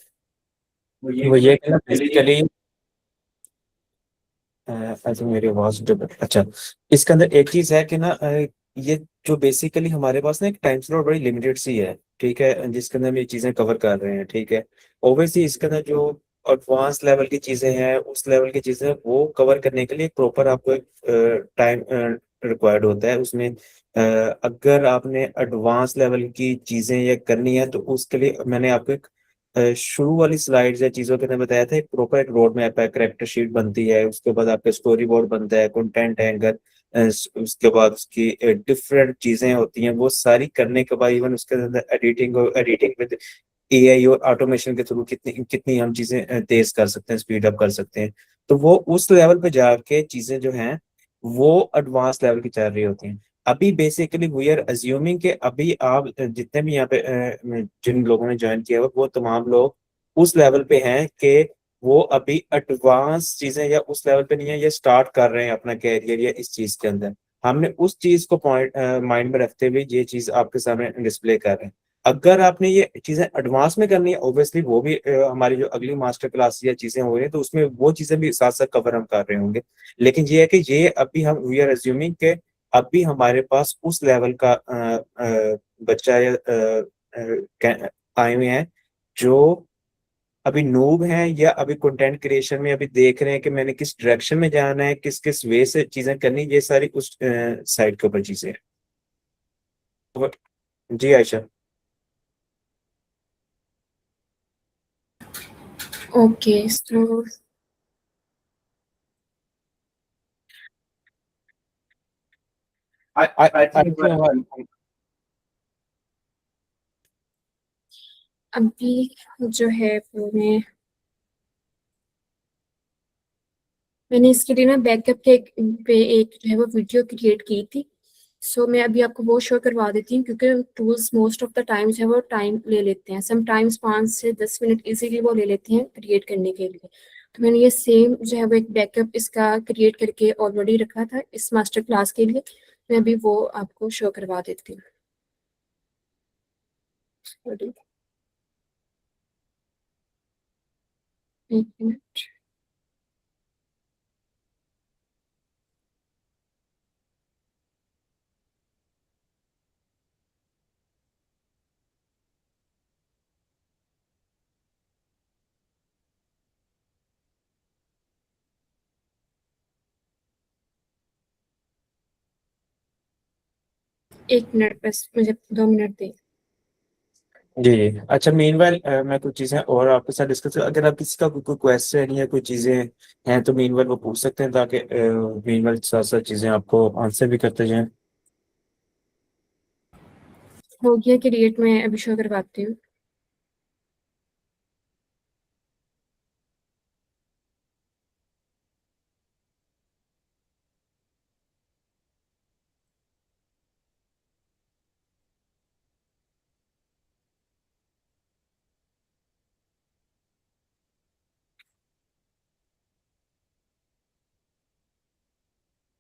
वो ये कि ना बेसिकली अच्छा मेरी आवाज अच्छा, इसके अंदर एक चीज है कि ना ये जो बेसिकली हमारे पास ना एक टाइम स्लॉट बड़ी लिमिटेड सी है, ठीक है, जिसके अंदर हम ये चीजें कवर कर रहे हैं, ठीक है। ओब्वियसली इसके अंदर जो एडवांस लेवल की चीजें हैं, उस लेवल की चीजें वो कवर करने के लिए प्रॉपर आपको एक टाइम रिक्वायर्ड होता है उसमें। अगर आपने एडवांस लेवल की चीजें ये करनी है तो उसके लिए मैंने आपको एक शुरू वाली स्लाइड्स या चीजों के अंदर बताया था, एक प्रॉपर एक रोड मैप है, करेक्टर शीट बनती है, उसके बाद आपका स्टोरी बोर्ड बनता है, कंटेंट एंकर, उसके बाद उसकी डिफरेंट चीजें होती हैं, वो सारी करने के बाद इवन उसके अंदर एडिटिंग और एडिटिंग विद एआई और ऑटोमेशन के थ्रू कितनी कितनी हम चीजें तेज कर सकते हैं, स्पीड अप कर सकते हैं। तो वो उस लेवल पे जाके चीजें जो हैं वो एडवांस लेवल की चल रही होती हैं। अभी बेसिकली वी आर अज्यूमिंग कि अभी आप जितने भी यहाँ पे जिन लोगों ने ज्वाइन किया हुआ वो तमाम लोग उस लेवल पे हैं कि वो अभी एडवांस चीजें या उस लेवल पे नहीं है, या स्टार्ट कर रहे हैं अपना कैरियर या इस चीज के अंदर। हमने उस चीज को पॉइंट माइंड में रखते हुए ये चीज आपके सामने डिस्प्ले कर रहे हैं। अगर आपने ये चीजें एडवांस में करनी है ऑब्वियसली वो भी हमारी जो अगली मास्टर क्लास या चीजें हो रही है तो उसमें वो चीजें भी साथ साथ कवर हम कर रहे होंगे। लेकिन ये है कि ये अभी हम वी आर अज्यूमिंग के अभी हमारे पास उस लेवल का बच्चा या आए हुए हैं जो अभी नूब हैं या अभी कंटेंट क्रिएशन में अभी देख रहे हैं कि मैंने किस डायरेक्शन में जाना है, किस किस वे से चीजें करनी, ये सारी उस साइड के ऊपर चीजें हैं। जी Ayesha. Okay, so I think अभी जो है वो मैंने इसके लिए ना बैकअप के पे एक जो है वो वीडियो क्रिएट की थी। सो मैं अभी आपको वो शो करवा देती हूँ, क्योंकि tools most of the time जो है वो टाइम ले लेते हैं, सम टाइम्स 5 से 10 मिनट इजीली वो ले लेते हैं क्रिएट करने के लिए। तो मैंने ये सेम जो है वो एक बैकअप इसका क्रिएट करके ऑलरेडी रखा था इस मास्टर क्लास के लिए। मैं अभी वो आपको शो करवा देती हूँ। Sorry, एक मिनट। एक मिनट, बस मुझे 2 मिनट दें। जी जी। अच्छा, मीनवाइल मैं कुछ चीजें और आपके साथ डिस्कस, अगर आप किसी का कोई क्वेश्चन या कोई चीजें हैं तो मीनवाइल वो पूछ सकते हैं, ताकि मीनवाइल साथ साथ चीजें आपको आंसर भी करते जाएं। हो गया क्रिएट, में अभी शो करवाती हूँ।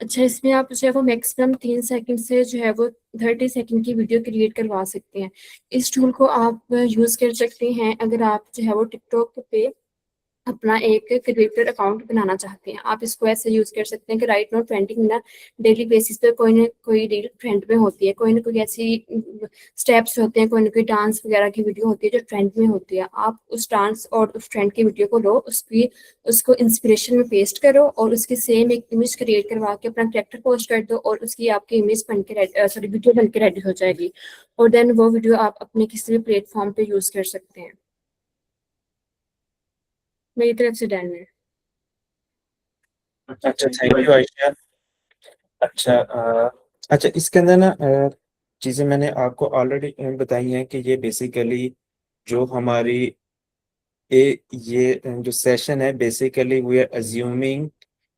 अच्छा, इसमें आप जो है वो मैक्सिमम 3 सेकंड से जो है वो 30 सेकंड की वीडियो क्रिएट करवा सकते हैं। इस टूल को आप यूज कर सकते हैं अगर आप जो है वो टिकटॉक पे अपना एक क्रिएटर अकाउंट बनाना चाहते हैं। आप इसको ऐसे यूज कर सकते हैं कि राइट नाउ ट्रेंडिंग ना, डेली बेसिस पे कोई ना कोई रील ट्रेंड में होती है, कोई ना कोई ऐसी स्टेप्स होते हैं, कोई ना कोई डांस वगैरह की वीडियो होती है जो ट्रेंड में होती है। आप उस डांस और उस ट्रेंड की वीडियो को लो, उसको इंस्पिरेशन में पेस्ट करो और उसकी सेम एक इमेज क्रिएट करवा के अपना कैरेक्टर पोस्ट कर दो, और उसकी आपकी इमेज बन के सॉरी वीडियो बन के रेडी हो जाएगी। और देन वो वीडियो आप अपने किसी भी प्लेटफॉर्म पे यूज कर सकते हैं। मेरी तरफ से डन है। अच्छा, थैंक यू आयशा। अच्छा अच्छा, इसके अंदर ना चीजें मैंने आपको ऑलरेडी बताई हैं कि ये बेसिकली जो हमारी ये जो सेशन है, बेसिकली वी आर अज्यूमिंग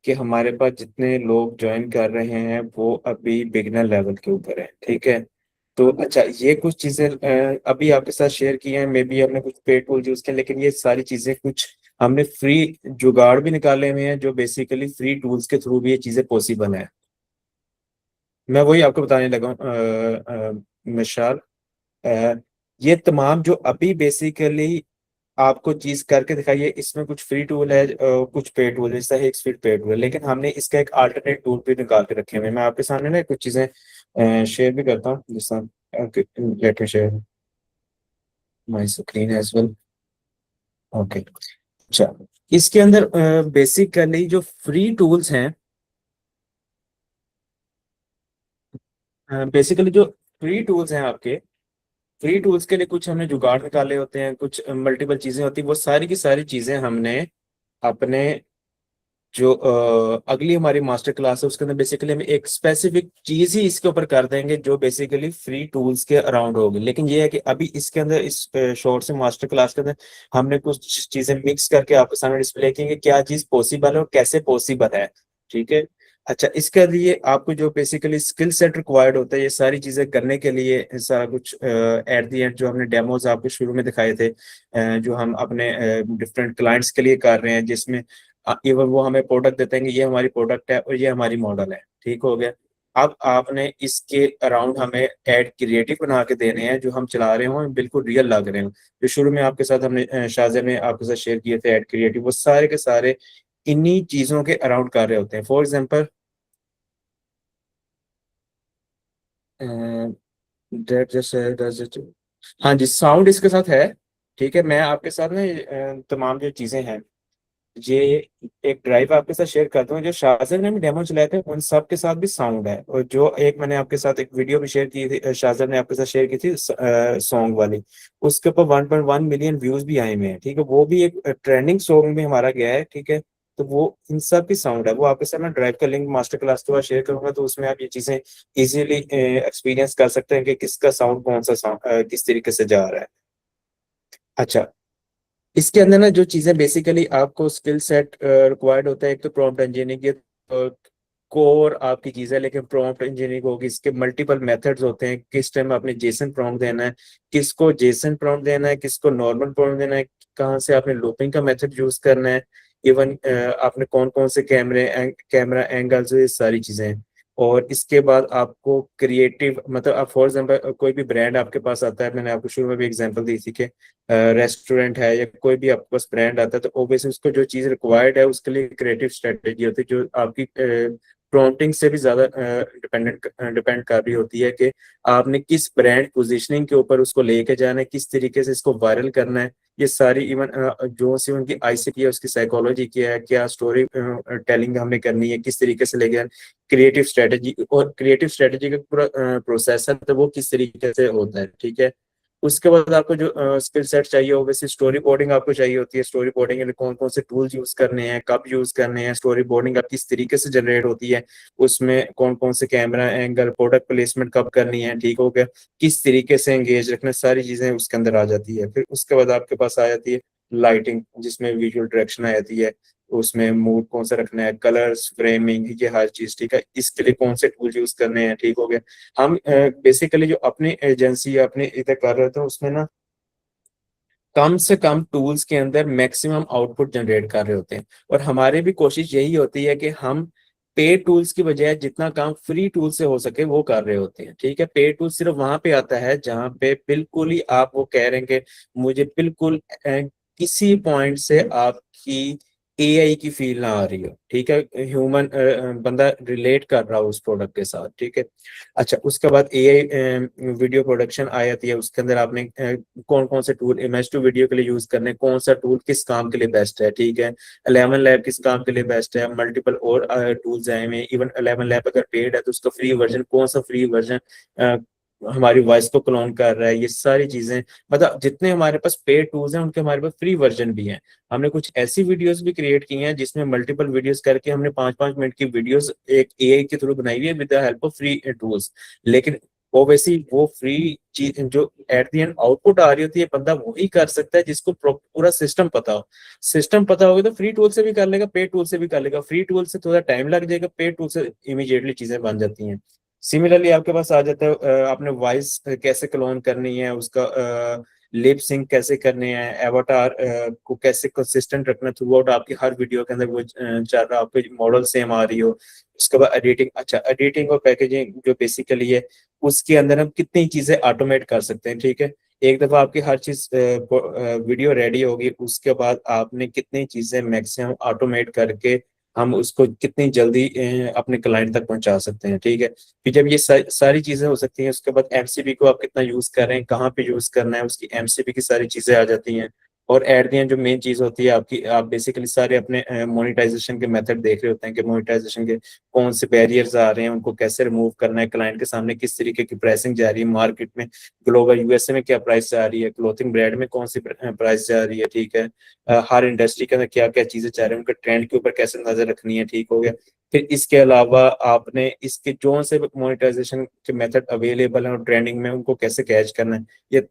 कि हमारे पास जितने लोग ज्वाइन कर रहे हैं वो अभी बिगनर लेवल के ऊपर है, ठीक है। तो अच्छा, ये कुछ चीजें अभी आपके साथ शेयर की हैं, मे बी आपने कुछ पेड टूल यूज किया, लेकिन ये सारी चीजें कुछ हमने फ्री जुगाड़ भी निकाले हुए हैं, जो बेसिकली फ्री टूल्स के थ्रू भी ये चीजें पॉसिबल है। मैं वही आपको बताने लगा हूँ मिशाल। अ, ये तमाम जो अभी बेसिकली आपको चीज करके दिखाइए, इसमें कुछ फ्री टूल है, कुछ पेड टूल है, जैसा एक स्पीड पेड टूल है, लेकिन हमने इसका एक अल्टरनेट टूल भी निकाल के रखे हुए हैं। मैं आपके सामने ना कुछ चीजें शेयर भी करता हूँ, जैसा let me share my screen as well. Okay. अच्छा, इसके अंदर बेसिकली जो फ्री टूल्स हैं, बेसिकली जो फ्री टूल्स हैं आपके, फ्री टूल्स के लिए कुछ हमने जुगाड़ निकाले होते हैं, कुछ मल्टीपल चीजें होती हैं, वो सारी की सारी चीजें हमने अपने जो अगली हमारी मास्टर क्लास है उसके अंदर बेसिकली हम एक स्पेसिफिक चीज ही इसके ऊपर कर देंगे, जो बेसिकली फ्री टूल्स के अराउंड होगी। लेकिन ये है कि अभी इसके अंदर इस शॉर्ट से मास्टर क्लास के अंदर हमने कुछ चीजें मिक्स करके आपके सामने डिस्प्ले की कि क्या चीज पॉसिबल है और कैसे पॉसिबल है, ठीक है। अच्छा, इसके लिए आपको जो बेसिकली स्किल सेट रिक्वायर्ड होता है ये सारी चीजें करने के लिए, सारा कुछ एट दी एंड जो हमने डेमोज आपको शुरू में दिखाए थे, जो हम अपने डिफरेंट क्लाइंट्स के लिए कर रहे हैं, जिसमें इवन वो हमें प्रोडक्ट देते हैं कि ये हमारी प्रोडक्ट है और ये हमारी मॉडल है, ठीक हो गया। अब आपने इसके अराउंड हमें एड क्रिएटिव बना के देने हैं, जो हम चला रहे हो बिल्कुल रियल लग रहे हो। जो शुरू में आपके साथ हमने शाज़ा में आपके साथ शेयर किए थे एड क्रिएटिव, वो सारे के सारे इन्हीं चीजों के अराउंड कर रहे होते हैं। फॉर एग्जाम्पल दैट जस्ट हाँ जी, साउंड इसके साथ है। ठीक है, मैं आपके साथ ना तमाम जो चीजें हैं, ये एक ड्राइव आपके साथ शेयर करता हूँ। जो शाहजहां ने भी डेमो चलाए थे उन सब के साथ भी साउंड है, और जो एक मैंने आपके साथ एक वीडियो भी शेयर की थी, शाहजहां ने आपके साथ शेयर की थी सॉन्ग वाली, उसके ऊपर 1.1 मिलियन व्यूज भी आए हुए हैं। ठीक है, वो भी एक ट्रेंडिंग सॉन्ग में हमारा गया है। ठीक है, तो वो इन सब की साउंड है, वो आपके साथ मैं ड्राइव का लिंक मास्टर क्लास के बाद शेयर करूंगा, तो उसमें आप ये चीजें इजीली एक्सपीरियंस कर सकते हैं कि किसका साउंड कौन सा साउंड किस तरीके से जा रहा है। अच्छा, इसके अंदर ना जो चीजें बेसिकली आपको स्किल सेट रिक्वायर्ड होता है, एक तो प्रॉम्प्ट इंजीनियरिंग की कोर आपकी चीज है, लेकिन प्रॉम्प्ट इंजीनियरिंग होगी, इसके मल्टीपल मेथड्स होते हैं। किस टाइम आपने जेसन प्रॉम्प्ट देना है, किसको जेसन प्रॉम्प्ट देना है, किसको नॉर्मल प्रॉम्प्ट देना है, कहाँ से आपने लूपिंग का मेथड यूज करना है, इवन आपने कौन कौन से कैमरा एंगल्स, ये सारी चीजें हैं। और इसके बाद आपको क्रिएटिव, मतलब आप फॉर एग्जांपल कोई भी ब्रांड आपके पास आता है, मैंने आपको शुरू में भी एग्जांपल दी थी कि रेस्टोरेंट है या कोई भी आपके पास ब्रांड आता है, तो ओबियसली उसको जो चीज रिक्वायर्ड है उसके लिए क्रिएटिव स्ट्रेटेजी होती है, जो आपकी प्रॉम्प्टिंग से भी ज्यादा डिपेंड कर रही होती है कि आपने किस ब्रांड पोजीशनिंग के ऊपर उसको लेके जाना है, किस तरीके से इसको वायरल करना है। ये सारी इवन जो सी उनकी आईसीटी है, उसकी साइकोलॉजी क्या है, क्या स्टोरी टेलिंग हमने करनी है, किस तरीके से लेके क्रिएटिव स्ट्रेटेजी, और क्रिएटिव स्ट्रेटेजी का पूरा प्रोसेस है, तो वो किस तरीके से होता है। ठीक है, उसके बाद आपको जो स्किल सेट चाहिए, ओबियसली स्टोरी बोर्डिंग आपको चाहिए होती है। स्टोरी बोर्डिंग के लिए कौन कौन से टूल्स यूज करने हैं, कब यूज करने हैं, स्टोरी बोर्डिंग आप किस तरीके से जनरेट होती है, उसमें कौन कौन से कैमरा एंगल, प्रोडक्ट प्लेसमेंट कब करनी है, ठीक हो गया, किस तरीके से एंगेज रखना, सारी चीजें उसके अंदर आ जाती है। फिर उसके बाद आपके पास आ जाती है लाइटिंग, जिसमें विजुअल डायरेक्शन आ जाती है, उसमें मूड कौन सा रखना है, कलर्स, फ्रेमिंग, ये हर चीज। ठीक है, इसके लिए कौन से टूल यूज करने हैं, ठीक हो गया। हम बेसिकली जो अपनी एजेंसी या अपने इधर कर रहे थे, उसमें ना कम से कम टूल्स के अंदर मैक्सिमम आउटपुट जनरेट कर रहे होते हैं, और हमारी भी कोशिश यही होती है कि हम पे टूल्स की बजाय जितना काम फ्री टूल से हो सके वो कर रहे होते हैं। ठीक है, पे टूल सिर्फ वहां पे आता है जहां पे बिल्कुल ही आप वो कह रहे हैं कि मुझे बिल्कुल किसी पॉइंट से आपकी एआई की फील ना आ रही हो। ठीक है, ह्यूमन बंदा रिलेट कर रहा हो उस प्रोडक्ट के साथ। ठीक है, अच्छा, उसके बाद एआई वीडियो प्रोडक्शन आ जाती है, उसके अंदर आपने कौन कौन से टूल इमेज टू वीडियो के लिए यूज करने, कौन सा टूल किस काम के लिए बेस्ट है। ठीक है, 11 लैब किस काम के लिए बेस्ट है, मल्टीपल और टूल्स आए हुए हैं। इवन 11 लैब अगर पेड है तो उसका फ्री वर्जन, कौन सा फ्री वर्जन हमारी वॉइस को क्लोन कर रहा है, ये सारी चीजें। मतलब जितने हमारे पास पेड टूल्स हैं उनके हमारे पास फ्री वर्जन भी हैं। हमने कुछ ऐसी वीडियोस भी क्रिएट की हैं जिसमें मल्टीपल वीडियोस करके हमने 5-5 मिनट की वीडियोस एक एआई के थ्रू बनाई हुई है with the help of free tools. लेकिन ओवैसी वो फ्री चीज जो एट द एंड आउटपुट आ रही होती है, बंदा वही कर सकता है जिसको पूरा सिस्टम पता हो। सिस्टम पता होगा तो फ्री टूल से भी कर लेगा, पे टूल से भी कर लेगा। फ्री टूल से थोड़ा टाइम लग जाएगा, पे टूल से इमीडिएटली चीजें बन जाती हैं। सिमिलरली आपके पास आ जाता है आपने वॉइस कैसे क्लोन करनी है, उसका लिप सिंक कैसे करने हैं, एवाटार को कैसे कंसिस्टेंट रखना थ्रू आउट आपकी हर वीडियो के अंदर, वो चल रहा आपके मॉडल सेम आ रही हो। उसके बाद एडिटिंग, अच्छा एडिटिंग और पैकेजिंग जो बेसिकली है, उसके अंदर हम कितनी चीजें ऑटोमेट कर सकते हैं। ठीक है, एक दफा आपकी हर चीज वीडियो रेडी होगी, उसके बाद आपने कितनी चीजें मैक्सिमम ऑटोमेट करके हम उसको कितनी जल्दी अपने क्लाइंट तक पहुंचा सकते हैं। ठीक है, फिर जब ये सारी चीजें हो सकती हैं, उसके बाद एमसीबी को आप कितना यूज कर रहे हैं, कहाँ पे यूज करना है, उसकी एमसीबी की सारी चीजें आ जाती हैं। और एट द एंड जो मेन चीज होती है आपकी, आप बेसिकली सारे अपने मोनेटाइजेशन के मेथड देख रहे होते हैं कि मोनेटाइजेशन के कौन से बैरियर्स आ रहे हैं, उनको कैसे रिमूव करना है, क्लाइंट के सामने किस तरीके की प्राइसिंग जा रही है मार्केट में, ग्लोबल यूएसए में क्या प्राइस जा रही है, क्लोथिंग ब्रांड में कौन सी प्राइस जा रही है। ठीक है, हर इंडस्ट्री के अंदर क्या क्या चीजें जा रही है, उनके ट्रेंड के ऊपर कैसे नजर रखनी है। ठीक हो गया, फिर इसके अलावा आपने इसके जो से मोनेटाइजेशन के मेथड अवेलेबल हैं और ट्रेंडिंग में, उनको कैसे कैच करना है,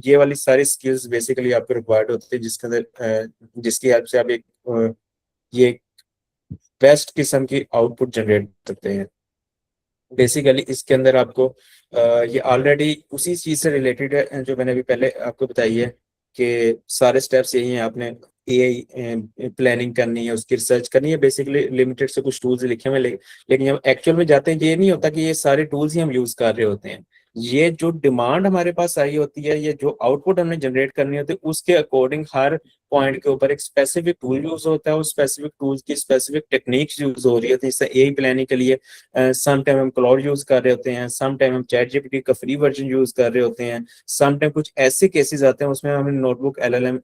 ये वाली सारी स्किल्स बेसिकली आपको रिक्वायर्ड होती है, जिसके अंदर जिसकी हेल्प से आप एक ये बेस्ट किस्म की आउटपुट जनरेट करते हैं। बेसिकली इसके अंदर आपको ये ऑलरेडी उसी चीज से रिलेटेड है जो मैंने अभी पहले आपको बताई है कि सारे स्टेप्स यही हैं। आपने एआई प्लानिंग करनी है, उसकी रिसर्च करनी है, बेसिकली लिमिटेड से कुछ टूल्स लिखे हुए लेकिन जब एक्चुअल में जाते हैं ये नहीं होता कि ये सारे टूल्स ही हम यूज कर रहे होते हैं। ये जो डिमांड हमारे पास आई होती है, ये जो आउटपुट हमने जनरेट करनी होती है, उसके अकॉर्डिंग हर पॉइंट के ऊपर एक स्पेसिफिक टूल यूज होता है, उस स्पेसिफिक टूल की स्पेसिफिक टेक्निक्स यूज हो रही होती है। जैसे एआई प्लानिंग के लिए सम टाइम हम क्लाउड यूज कर रहे होते हैं, सम टाइम हम चैट जीपीटी का फ्री वर्जन यूज कर रहे होते हैं, सम टाइम कुछ ऐसे केसेस आते हैं उसमें हमें नोटबुक एलएलएम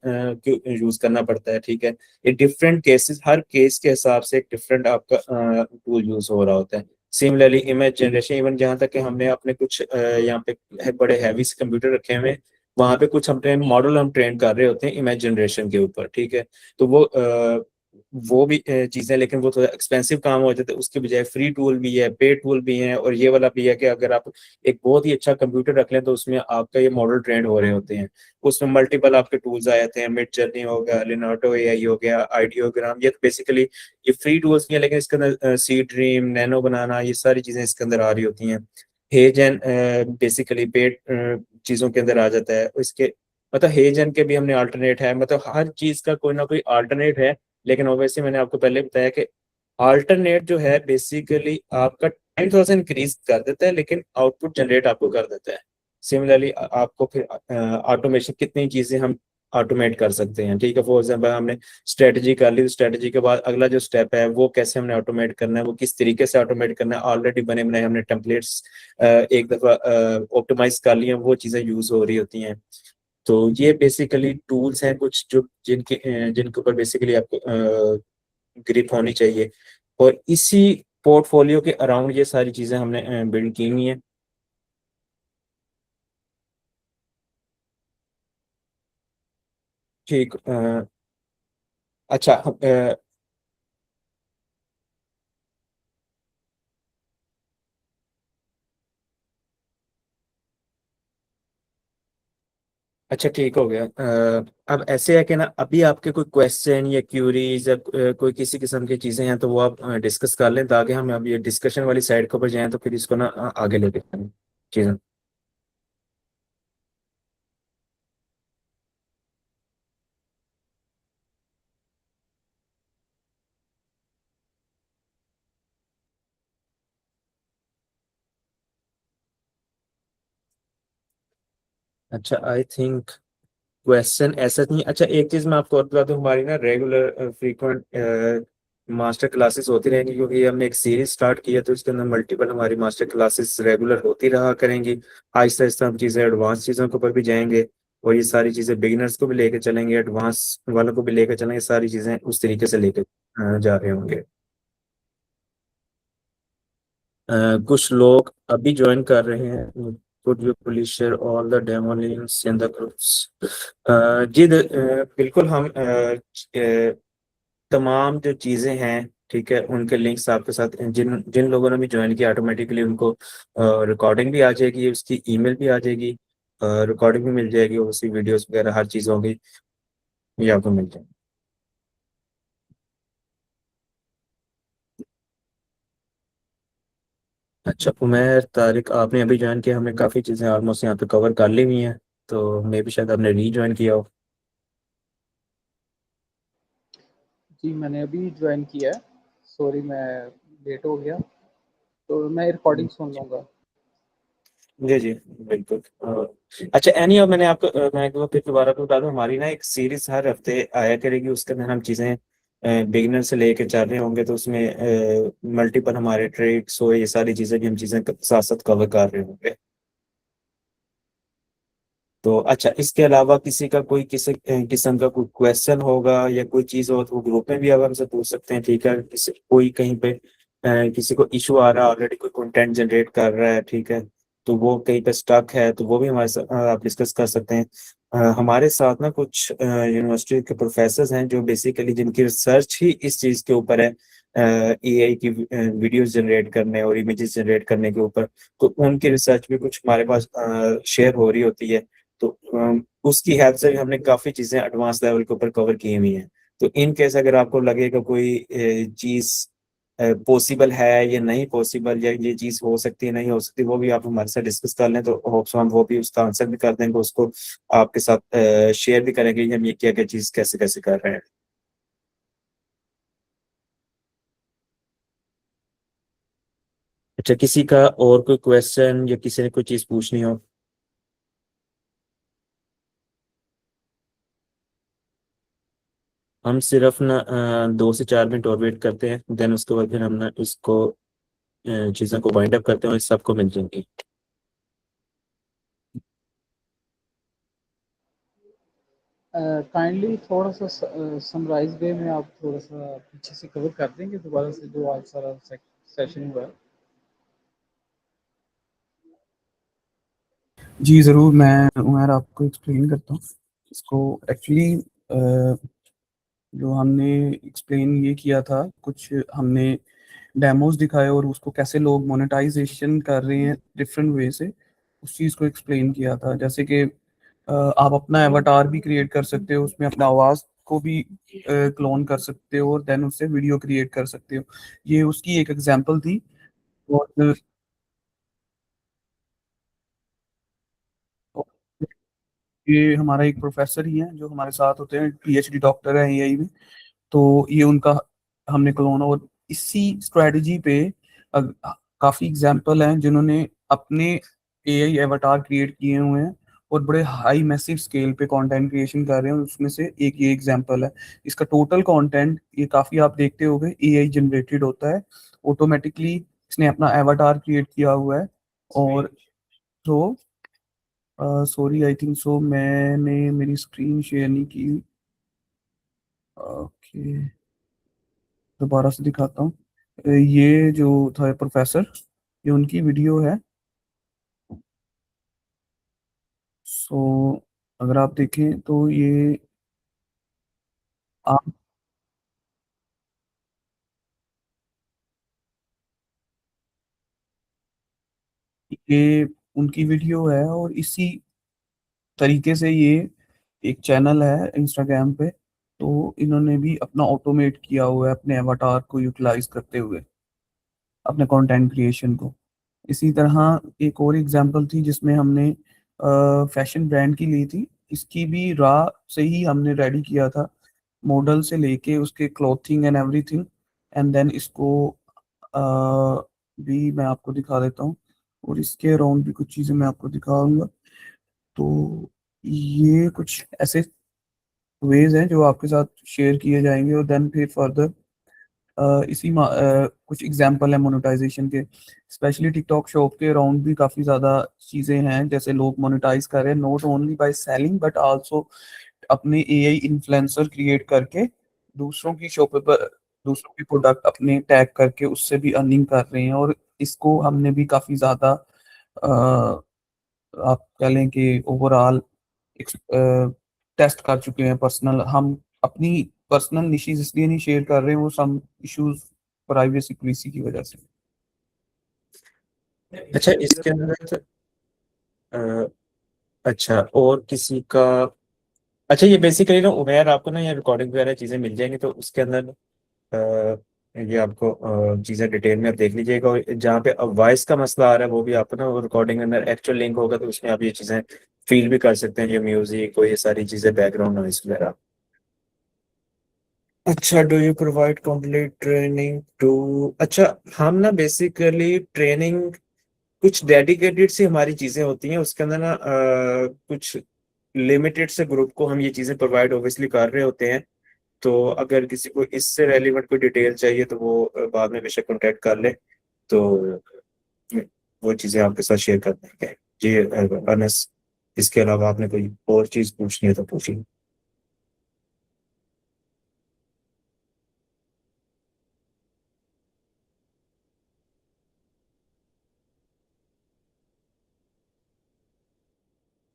यूज करना पड़ता है। ठीक है, ये डिफरेंट केसेस, हर केस के हिसाब से एक डिफरेंट आपका टूल यूज हो रहा होता है। सिमिलरली इमेज जनरेशन, इवन जहाँ तक कि हमने अपने कुछ यहाँ पे बड़े हैवी से कंप्यूटर रखे हुए हैं, वहां पे कुछ हम ट्रेन मॉडल हम ट्रेन कर रहे होते हैं इमेज जनरेशन के ऊपर। ठीक है, तो वो भी चीजें, लेकिन वो थोड़ा एक्सपेंसिव काम हो जाता है। उसके बजाय फ्री टूल भी है, पे टूल भी है, और ये वाला भी है कि अगर आप एक बहुत ही अच्छा कंप्यूटर रख लें तो उसमें आपका ये मॉडल ट्रेंड हो रहे होते हैं। उसमें मल्टीपल आपके टूल्स आ जाते हैं, मिड जर्नी हो गया, लिनाटो एआई हो गया, आइडियोग्राम, ये बेसिकली ये फ्री टूल्स भी है, लेकिन इसके अंदर सी ड्रीम, नैनो बनाना, ये सारी चीजें इसके अंदर आ रही होती हैं। हेजन बेसिकली पेड चीजों के अंदर आ जाता है। इसके मतलब हेजन के भी हमने अल्टरनेट है, मतलब हर चीज का कोई ना कोई अल्टरनेट है। लेकिन ऑब्वियसली मैंने आपको पहले बताया कि अल्टरनेट जो है बेसिकली आपका टाइम थोड़ा सा इंक्रीज कर देता है, लेकिन आउटपुट जनरेट आपको कर देता है। सिमिलरली आपको फिर ऑटोमेशन, कितनी चीजें हम ऑटोमेट कर सकते हैं। ठीक है, फॉर एग्जाम्पल हमने स्ट्रेटजी कर ली, तो स्ट्रेटजी के बाद अगला जो स्टेप है वो कैसे हमने ऑटोमेट करना है, वो किस तरीके से ऑटोमेट करना है। ऑलरेडी बने बनाए हमने टेम्पलेट्स एक दफा ऑप्टिमाइज कर लिए, वो चीजें यूज हो रही होती हैं। तो ये बेसिकली टूल्स हैं कुछ जो जिनके ऊपर बेसिकली आपको ग्रिप होनी चाहिए, और इसी पोर्टफोलियो के अराउंड ये सारी चीजें हमने बिल्ड की हुई हैं। ठीक अच्छा अच्छा ठीक हो गया। अब ऐसे है कि ना, अभी आपके कोई क्वेश्चन या क्यूरीज या कोई किसी किस्म की चीजें हैं तो वो आप डिस्कस कर लें, ताकि हम अभी ये डिस्कशन वाली साइड के ऊपर जाएं, तो फिर इसको ना आगे लेके चलें चीजें। अच्छा आई थिंक क्वेश्चन ऐसा नहीं। अच्छा एक चीज मैं आपको और बता दूं, हमारी ना रेगुलर फ्रीक्वेंट मास्टर क्लासेस होती रहेंगी, क्योंकि ये हमने एक सीरीज स्टार्ट की है, तो इसके अंदर मल्टीपल हमारी मास्टर क्लासेस रेगुलर होती रहा करेंगी। आहिस्ता आहिस्ता हम चीजें एडवांस चीजों के ऊपर भी जाएंगे, और ये सारी चीजें बिगिनर्स को भी लेके चलेंगे, एडवांस वालों को भी लेके चलेंगे, सारी चीजें उस तरीके से लेके जा रहे होंगे। कुछ लोग अभी ज्वाइन कर रहे हैं। could you please share all the demo links in the groups? जी बिल्कुल, हम तमाम जो चीजें हैं, ठीक है, उनके लिंक्स आपके साथ, जिन जिन लोगों ने भी ज्वाइन किया ऑटोमेटिकली उनको रिकॉर्डिंग भी आ जाएगी, उसकी ईमेल भी आ जाएगी, रिकॉर्डिंग भी मिल जाएगी, उसी वीडियोस वगैरह हर चीज होगी, ये आपको मिल जाएगी। अच्छा उमैर तारिक, आपने अभी ज्वाइन किया, हमने काफ़ी चीज़ें ऑलमोस्ट यहाँ पे कवर कर ली हुई हैं, तो मे भी शायद आपने री ज्वाइन किया हो। जी, मैंने अभी जॉइन किया है। सॉरी मैं लेट हो गया, तो मैं रिकॉर्डिंग सुन लूँगा। जी जी बिल्कुल। अच्छा एनी, और मैंने आपको मैं एक बार फिर दोबारा को बता दूं, हमारी ना एक सीरीज हर हफ्ते आया करेगी, उसके अंदर हम चीज़ें बिगिनर से लेके चल रहे होंगे, तो उसमें मल्टीपल हमारे ट्रिक्स हो, ये सारी चीज़ें भी हम चीज़ें साथ साथ कवर कर रहे होंगे। तो अच्छा, इसके अलावा किसी का कोई किसी किस्म का कोई क्वेश्चन होगा या कोई चीज़ हो, तो वो ग्रुप में भी आप हमसे पूछ सकते हैं। ठीक है, किसी कोई कहीं पे किसी को इशू आ रहा है, ऑलरेडी कोई कंटेंट जनरेट कर रहा है, ठीक है, तो वो कहीं पे स्टक है, तो वो भी हमारे साथ आप डिस्कस कर सकते हैं। हमारे साथ ना कुछ यूनिवर्सिटी के प्रोफेसर हैं जो बेसिकली जिनकी रिसर्च ही इस चीज़ के ऊपर है, एआई की वीडियोस जनरेट करने और इमेजेस जनरेट करने के ऊपर। तो उनकी रिसर्च भी कुछ हमारे पास शेयर हो रही होती है, तो उसकी हेल्प से भी हमने काफी चीजें एडवांस लेवल के ऊपर कवर की हुई हैं। तो इन केस अगर आपको लगेगा कोई चीज पॉसिबल है या नहीं पॉसिबल, या ये चीज हो सकती है नहीं हो सकती, वो भी आप हमारे साथ डिस्कस कर लें, तो होप्स हम वो भी उसका आंसर भी कर देंगे, उसको आपके साथ शेयर भी करेंगे कि हम ये क्या क्या चीज कैसे कैसे कर रहे हैं। अच्छा, किसी का और कोई क्वेश्चन या किसी ने कोई चीज़ पूछनी हो? हम सिर्फ ना 2 से 4 मिनट और वेट करते हैं, देन उसके बाद फिर हम ना इसको चीज़ों को वाइंड अप करते हैं और इस सबको मिल जाएंगी। काइंडली थोड़ा सा समराइज वे में आप थोड़ा सा पीछे से कवर कर देंगे दोबारा से जो आज सारा सेशन हुआ है। जी ज़रूर, मैं उमर आपको एक्सप्लेन करता हूँ इसको। एक्चुअली जो हमने एक्सप्लेन ये किया था, कुछ हमने डेमोज दिखाए और उसको कैसे लोग मोनेटाइजेशन कर रहे हैं डिफरेंट वे से, उस चीज़ को एक्सप्लेन किया था। जैसे कि आप अपना एवटार भी क्रिएट कर सकते हो, उसमें अपना आवाज़ को भी क्लोन कर सकते हो और देन उससे वीडियो क्रिएट कर सकते हो। ये उसकी एक एग्जांपल थी। और ये हमारा एक प्रोफेसर ही है जो हमारे साथ होते हैं, पीएचडी डॉक्टर है एआई में। तो ये उनका हमने क्लोन, और इसी स्ट्रेटजी पे अग- काफी एग्जांपल हैं जिन्होंने अपने एआई एवटार क्रिएट किए हुए हैं और बड़े हाई मैसिव स्केल पे कंटेंट क्रिएशन कर रहे हैं। उसमें से एक ये एग्जांपल है। इसका टोटल कंटेंट ये काफी आप देखते होंगे एआई जनरेटेड होता है ऑटोमेटिकली। इसने अपना एवटार क्रिएट किया हुआ है। और तो सॉरी, आई थिंक सो मैंने मेरी स्क्रीन शेयर नहीं की। ओके, दोबारा से दिखाता हूँ। ये जो था प्रोफेसर, ये उनकी वीडियो है। सो अगर आप देखें तो आप ये उनकी वीडियो है, और इसी तरीके से ये एक चैनल है इंस्टाग्राम पे। तो इन्होंने भी अपना ऑटोमेट किया हुआ है अपने एवाटार को यूटिलाइज करते हुए अपने कंटेंट क्रिएशन को। इसी तरह एक और एग्जांपल थी जिसमें हमने फैशन ब्रांड की ली थी। इसकी भी रा से ही हमने रेडी किया था, मॉडल से लेके उसके clothing and everything. And then इसको भी मैं आपको दिखा देता हूँ, और इसके अराउंड भी कुछ चीज़ें मैं आपको दिखाऊंगा। तो ये कुछ ऐसे वेज हैं जो आपके साथ शेयर किए जाएंगे, और देन फिर फर्दर कुछ एग्जांपल है मोनेटाइजेशन के। स्पेशली टिकटॉक शॉप के अराउंड भी काफ़ी ज़्यादा चीज़ें हैं, जैसे लोग मोनेटाइज कर रहे हैं not only by selling but also अपने एआई इन्फ्लुएंसर क्रिएट करके दूसरों की शॉप पर दूसरों के प्रोडक्ट अपने टैग करके उससे भी अर्निंग कर रहे हैं। और इसको हमने भी काफ़ी ज़्यादा आप कह लें कि ओवरऑल टेस्ट कर चुके हैं पर्सनल। हम अपनी पर्सनल निशीज इसलिए नहीं शेयर कर रहे हैं, वो सम इश्यूज प्राइवेसी पॉलिसी की वजह से। अच्छा, इसके अंदर अ, अच्छा, और किसी का? अच्छा, ये बेसिकली ना उमेर आपको ना ये रिकॉर्डिंग वगैरह चीज़ें मिल जाएंगी, तो उसके अंदर ये आपको चीज़ें डिटेल में आप देख लीजिएगा। और जहाँ पे अब वॉइस का मसला आ रहा है वो भी आपको ना रिकॉर्डिंग के अंदर एक्चुअल लिंक होगा, तो उसमें आप ये चीज़ें फील भी कर सकते हैं, ये म्यूजिक और ये सारी चीज़ें, बैकग्राउंड नॉइस वगैरह। अच्छा, do you provide complete training too? अच्छा, हम ना बेसिकली ट्रेनिंग कुछ डेडिकेटेड सी हमारी चीज़ें होती हैं, उसके अंदर ना कुछ लिमिटेड से ग्रुप को हम ये चीज़ें प्रोवाइड ऑब्वियसली कर रहे होते हैं। तो अगर किसी को इससे रेलिवेंट कोई डिटेल चाहिए तो वो बाद में बेशक कॉन्टेक्ट कर ले, तो वो चीज़ें आपके साथ शेयर कर देंगे। जी अनस, इसके अलावा आपने कोई और चीज़ पूछनी है तो पूछिए।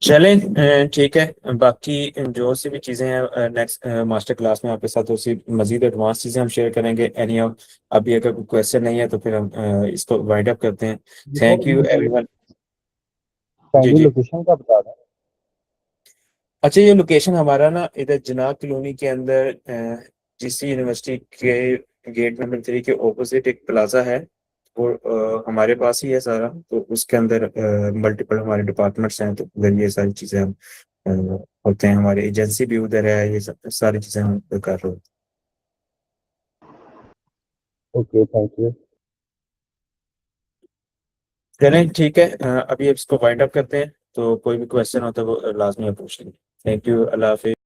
चलें, ठीक है। बाकी जो सी भी चीज़ें हैं नेक्स्ट मास्टर क्लास में आपके साथ उसी मजीद एडवांस चीज़ें हम शेयर करेंगे। एनी ऑफ अभी अगर कोई क्वेश्चन नहीं है तो फिर हम इसको वाइंड अप करते हैं। Thank you everyone. जी काइंडली जी। लोकेशन का बता दें। अच्छा, ये लोकेशन हमारा ना इधर जनाब कॉलोनी के अंदर जीसी यूनिवर्सिटी के गेट नंबर 3 के ऑपोजिट एक प्लाजा है, वो हमारे पास ही है सारा। तो उसके अंदर मल्टीपल हमारे डिपार्टमेंट्स हैं, तो उधर ये सारी चीज़ें हम होते हैं। हमारी एजेंसी भी उधर है, ये सब सारी चीज़ें हम कर रहे हैं। Okay, thank you. चलें ठीक है, अभी इसको वाइंड अप करते हैं, तो कोई भी क्वेश्चन हो तो वो लाजमी आप पूछ लेंगे। Thank you, Allah Hafiz.